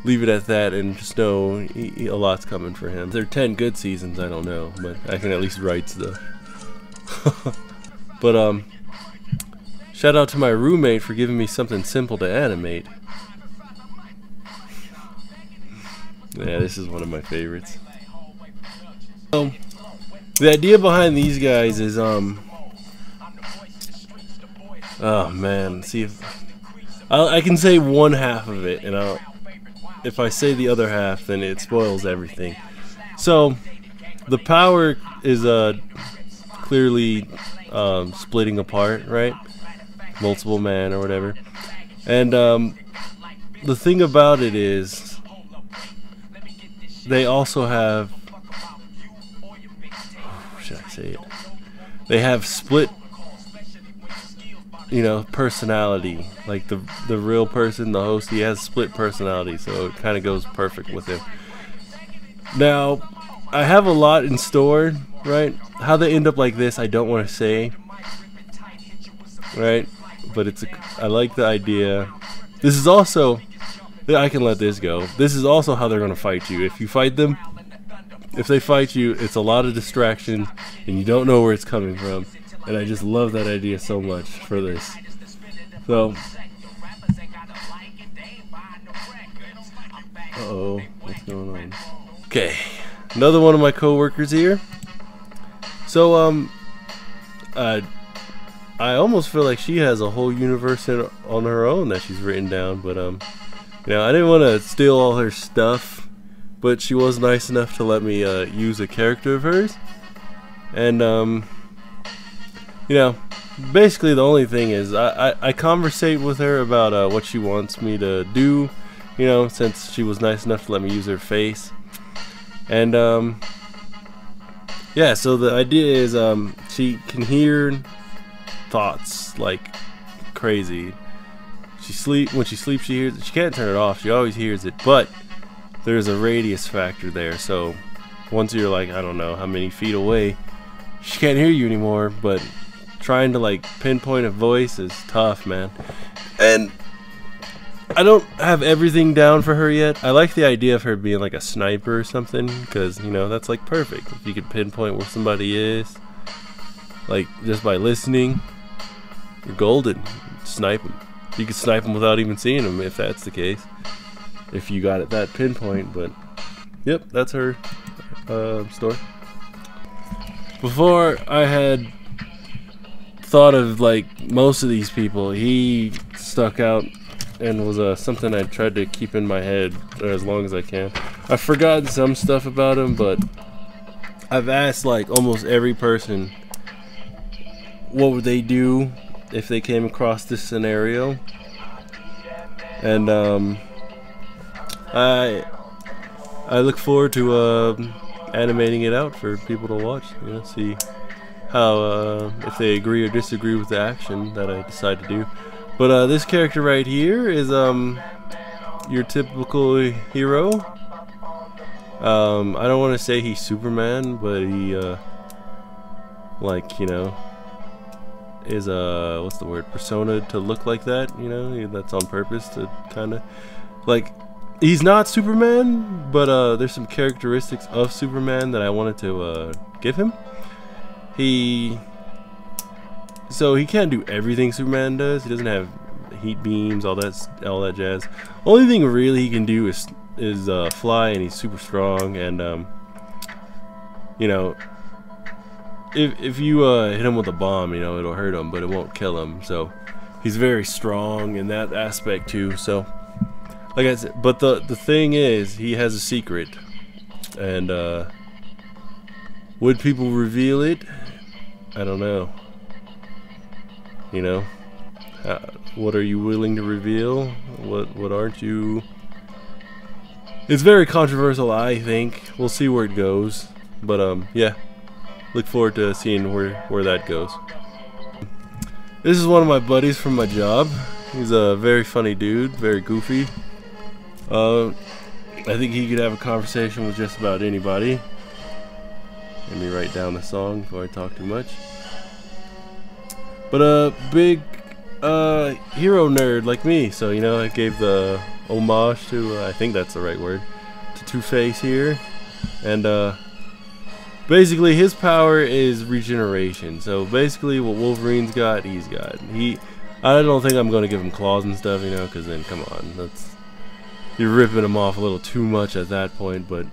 S1: leave it at that and just know a lot's coming for him. If there are 10 good seasons, I don't know, but I can at least write stuff. But shout out to my roommate for giving me something simple to animate. Yeah, this is one of my favorites. The idea behind these guys is oh man, see if I can say one half of it, and if I say the other half, then it spoils everything. So the power is clearly splitting apart, right? Multiple man or whatever. And the thing about it is they also have, should I say it? They have split, you know, personality. Like the real person, the host, he has split personality, so it kind of goes perfect with him. Now, I have a lot in store, right? How they end up like this, I don't want to say, right? But I like the idea. This is also, I can let this go. This is also how they're gonna fight you. If you fight them, if they fight you, it's a lot of distraction, and you don't know where it's coming from. And I just love that idea so much for this. So, uh-oh, what's going on? Okay, another one of my co-workers here. So, I almost feel like she has a whole universe on her own that she's written down, but you know, I didn't want to steal all her stuff, but she was nice enough to let me use a character of hers. And you know, basically the only thing is I conversate with her about what she wants me to do, you know, since she was nice enough to let me use her face. And yeah, so the idea is she can hear thoughts like crazy. When she sleeps, she hears it. She can't turn it off, she always hears it, but there's a radius factor there, so once you're like, I don't know how many feet away, she can't hear you anymore. But trying to like pinpoint a voice is tough, man. And I don't have everything down for her yet. I like the idea of her being like a sniper or something, because, you know, that's like perfect. If you could pinpoint where somebody is, like just by listening, you're golden. Snipe them. You could snipe them without even seeing them, if that's the case, if you got it that pinpoint. But yep, that's her story. Before, I had thought of like most of these people, he stuck out and was something I tried to keep in my head as long as I can. I've forgotten some stuff about him, but I've asked like almost every person what would they do if they came across this scenario. And I look forward to animating it out for people to watch, you know, see how if they agree or disagree with the action that I decide to do. But this character right here is your typical hero. I don't want to say he's Superman, but he like, you know, is what's the word, persona to look like that, you know, that's on purpose to kind of like, he's not Superman, but there's some characteristics of Superman that I wanted to give him. So he can't do everything Superman does. He doesn't have heat beams, all that jazz. Only thing really he can do is fly, and he's super strong. And you know, if you hit him with a bomb, you know, it'll hurt him, but it won't kill him. So he's very strong in that aspect too. So like I said, but the thing is, he has a secret, and would people reveal it? I don't know. You know, what are you willing to reveal? What aren't you? It's very controversial, I think. We'll see where it goes. But yeah, look forward to seeing where that goes. This is one of my buddies from my job. He's a very funny dude, very goofy. I think he could have a conversation with just about anybody. Let me write down the song before I talk too much. But a big hero nerd like me, so you know, I gave the homage to I think that's the right word, to Two-Face here. And basically his power is regeneration. So basically what Wolverine's got, he's got. I don't think I'm gonna give him claws and stuff, you know, because then come on, you're ripping him off a little too much at that point. But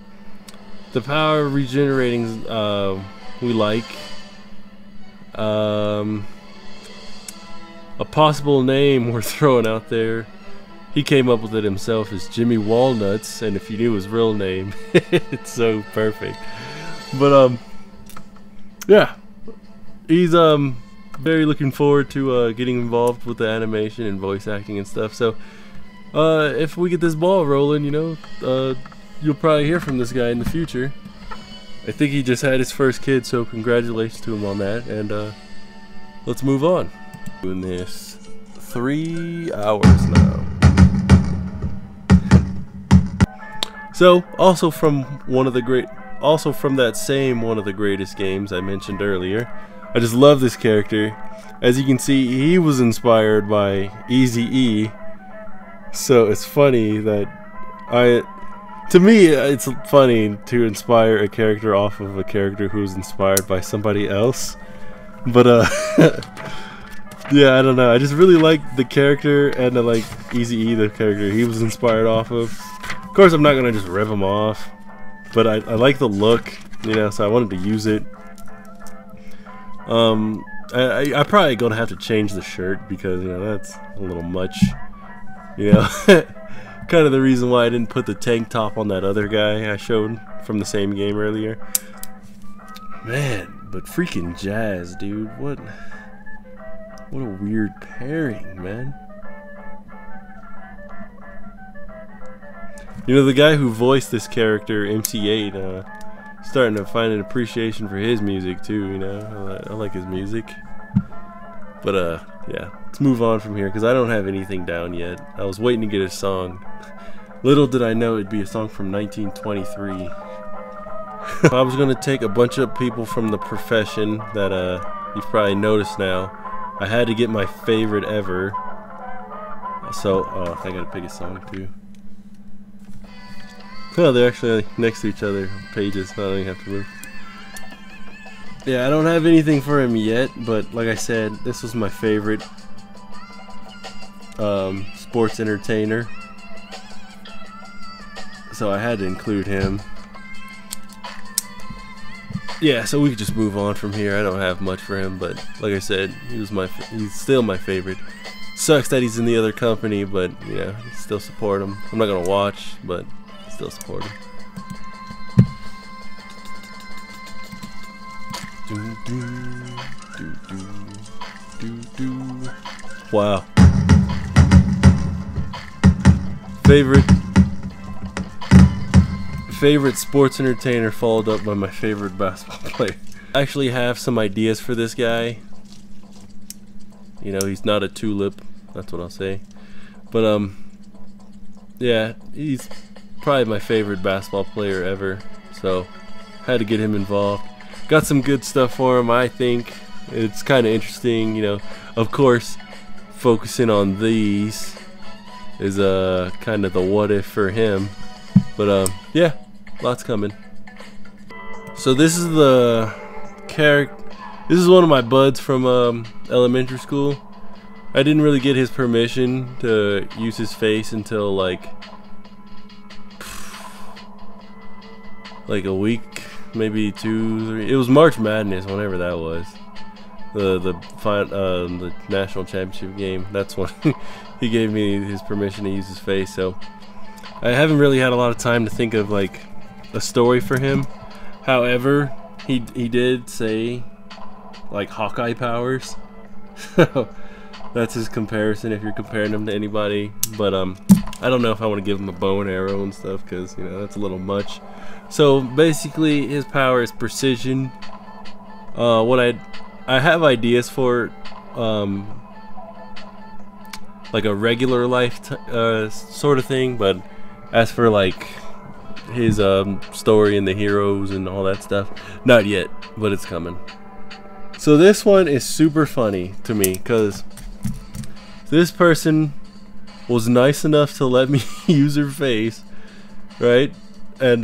S1: the power regenerating we like. A possible name we're throwing out there, he came up with it himself, is Jimmy Walnuts, and if you knew his real name, it's so perfect. But yeah, he's very looking forward to getting involved with the animation and voice acting and stuff. So if we get this ball rolling, you know, you'll probably hear from this guy in the future. I think he just had his first kid, so congratulations to him on that. And let's move on. Doing this 3 hours now. So also from one of the greatest games I mentioned earlier. I just love this character. As you can see, he was inspired by Eazy-E. So it's funny that to me, it's funny to inspire a character off of a character who's inspired by somebody else. But yeah, I don't know. I just really like the character, and I like Eazy-E, the character he was inspired off of. Of course, I'm not gonna just rip him off, but I like the look, you know. So I wanted to use it. I probably gonna have to change the shirt because, you know, that's a little much, you know. Kind of the reason why I didn't put the tank top on that other guy I showed from the same game earlier. Man, but freaking Jazz, dude, what a weird pairing, man. You know, the guy who voiced this character, MC8, starting to find an appreciation for his music too, you know. I like his music. But yeah, let's move on from here because I don't have anything down yet. I was waiting to get a song. Little did I know it'd be a song from 1923. I was gonna take a bunch of people from the profession that you've probably noticed now. I had to get my favorite ever. So I gotta pick a song too. Oh, they're actually next to each other pages, so I don't even have to move. Yeah, I don't have anything for him yet, but like I said, this was my favorite sports entertainer, so I had to include him. Yeah, so we could just move on from here. I don't have much for him, but like I said, he's still my favorite. Sucks that he's in the other company, but you know, still support him. I'm not gonna watch, but still support him. Wow. Favorite sports entertainer followed up by my favorite basketball player. I actually have some ideas for this guy. You know, he's not a tulip, that's what I'll say. But yeah, he's probably my favorite basketball player ever, so had to get him involved. Got some good stuff for him, I think. It's kind of interesting, you know. Of course, focusing on these is kind of the what if for him. But yeah, lots coming. So this is the character. This is one of my buds from elementary school. I didn't really get his permission to use his face until like a week, maybe 2, 3. It was March Madness, whenever that was. The national championship game. That's when he gave me his permission to use his face. So I haven't really had a lot of time to think of like a story for him. However, he did say like Hawkeye powers. That's his comparison if you're comparing him to anybody. But I don't know if I want to give him a bow and arrow and stuff because, you know, that's a little much. So basically his power is precision. What I have ideas for like a regular life sort of thing, but as for like his story and the heroes and all that stuff, not yet, but it's coming. So this one is super funny to me because this person was nice enough to let me use her face, right? And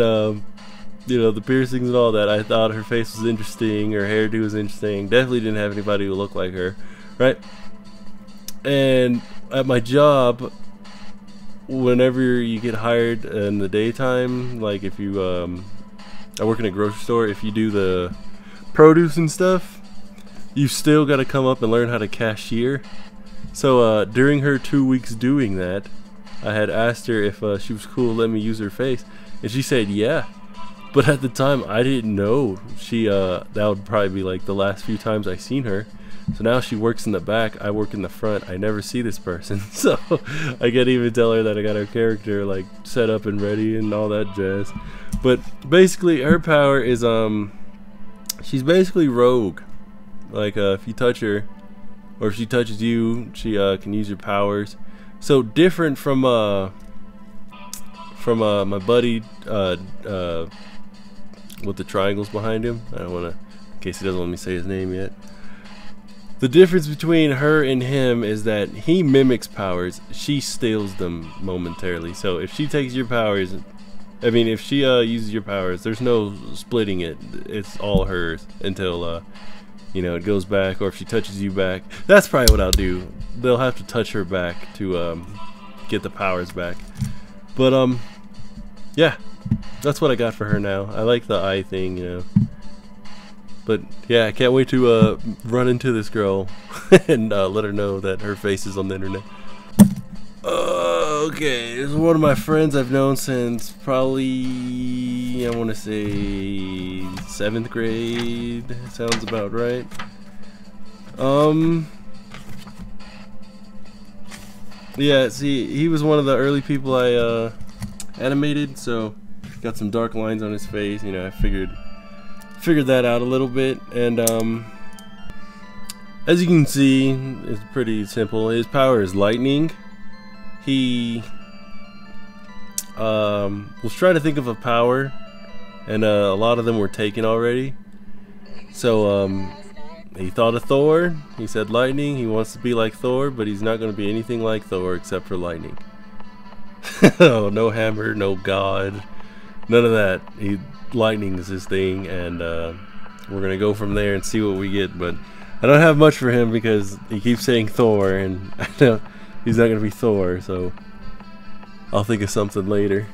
S1: you know, the piercings and all that, I thought her face was interesting, her hairdo was interesting. Definitely didn't have anybody who looked like her, right? And at my job, whenever you get hired in the daytime, like if you I work in a grocery store, if you do the produce and stuff, you still got to come up and learn how to cashier. So during her 2 weeks doing that, I had asked her if she was cool to let me use her face, and she said yeah. But at the time, I didn't know she, that would probably be like the last few times I seen her. So now she works in the back, I work in the front. I never see this person. So I can't even tell her that I got her character like set up and ready and all that jazz. But basically her power is, she's basically rogue. Like if you touch her, or if she touches you, she can use your powers. So different from my buddy with the triangles behind him. I don't want to, in case he doesn't want me to say his name yet. The difference between her and him is that he mimics powers, she steals them momentarily. So if she takes your powers, I mean if she uses your powers, there's no splitting it. It's all hers until you know, it goes back, or if she touches you back. That's probably what I'll do. They'll have to touch her back to get the powers back. But yeah, that's what I got for her now. I like the eye thing, you know. But yeah, I can't wait to run into this girl and let her know that her face is on the internet. Okay, this is one of my friends I've known since probably, I want to say 7th grade. Sounds about right. Yeah, see, he was one of the early people I animated, so got some dark lines on his face. You know, I figured that out a little bit, and as you can see, it's pretty simple. His power is lightning. He was trying to think of a power, and a lot of them were taken already. So he thought of Thor. He said lightning. He wants to be like Thor, but he's not going to be anything like Thor except for lightning. Oh, no hammer, no god, none of that. Lightning is his thing, and we're gonna go from there and see what we get. But I don't have much for him because he keeps saying Thor, and I know he's not gonna be Thor, so I'll think of something later.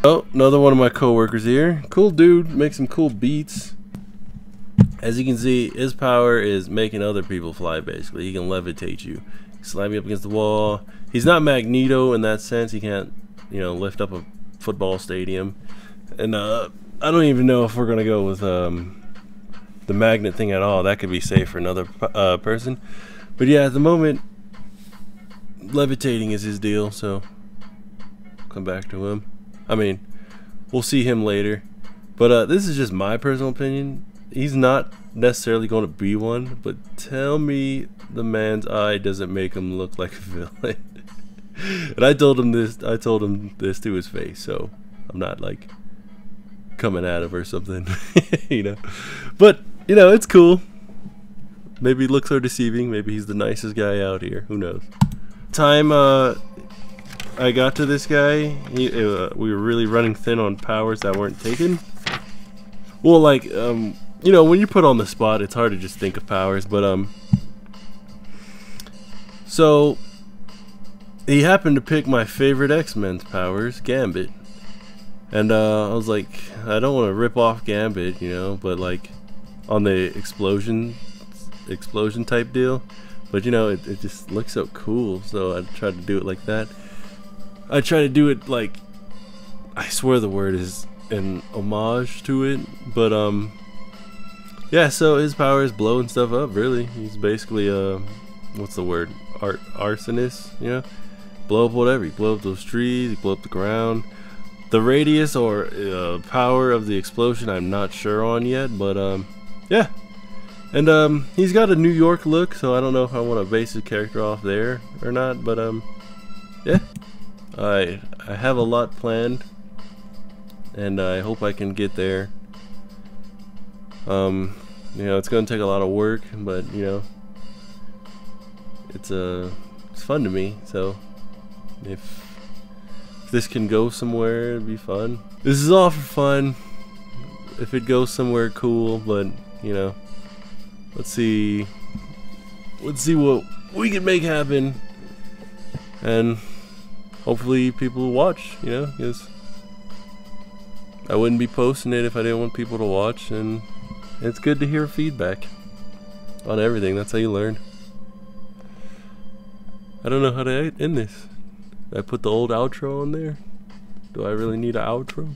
S1: Oh, another one of my co-workers here. Cool dude, makes some cool beats. As you can see, his power is making other people fly. Basically, he can levitate you, slam you up against the wall. He's not Magneto in that sense. He can't, you know, lift up a football stadium. And I don't even know if we're gonna go with the magnet thing at all. That could be safe for another person. But yeah, at the moment, levitating is his deal, so come back to him. I mean, we'll see him later. But this is just my personal opinion. He's not necessarily going to be one, but tell me the man's eye doesn't make him look like a villain. And I told him this to his face, so I'm not like coming at him or something. You know, but you know, it's cool. Maybe looks are deceiving. Maybe he's the nicest guy out here, who knows. Time I got to this guy, we were really running thin on powers that weren't taken. Well, like you know, when you're put on the spot, it's hard to just think of powers. But so he happened to pick my favorite X-Men's powers, Gambit. And I was like, I don't want to rip off Gambit, you know, but like on the explosion type deal. But you know, it just looks so cool, so I tried to do it like that. I try to do it like, I swear the word is an homage to it, but yeah, so his power is blowing stuff up, really. He's basically what's the word? Arsonist, you know? Blow up whatever. You blow up those trees, you blow up the ground. The radius or power of the explosion I'm not sure on yet, but yeah. And he's got a New York look, so I don't know if I want to base his character off there or not, but yeah. I have a lot planned, and I hope I can get there. You know, it's gonna take a lot of work, but you know, it's fun to me. So if this can go somewhere, it'd be fun. This is all for fun. If it goes somewhere, cool. But you know, let's see what we can make happen, and hopefully people will watch. You know, because I wouldn't be posting it if I didn't want people to watch, and it's good to hear feedback on everything. That's how you learn. I don't know how to end this. Did I put the old outro on there? Do I really need an outro?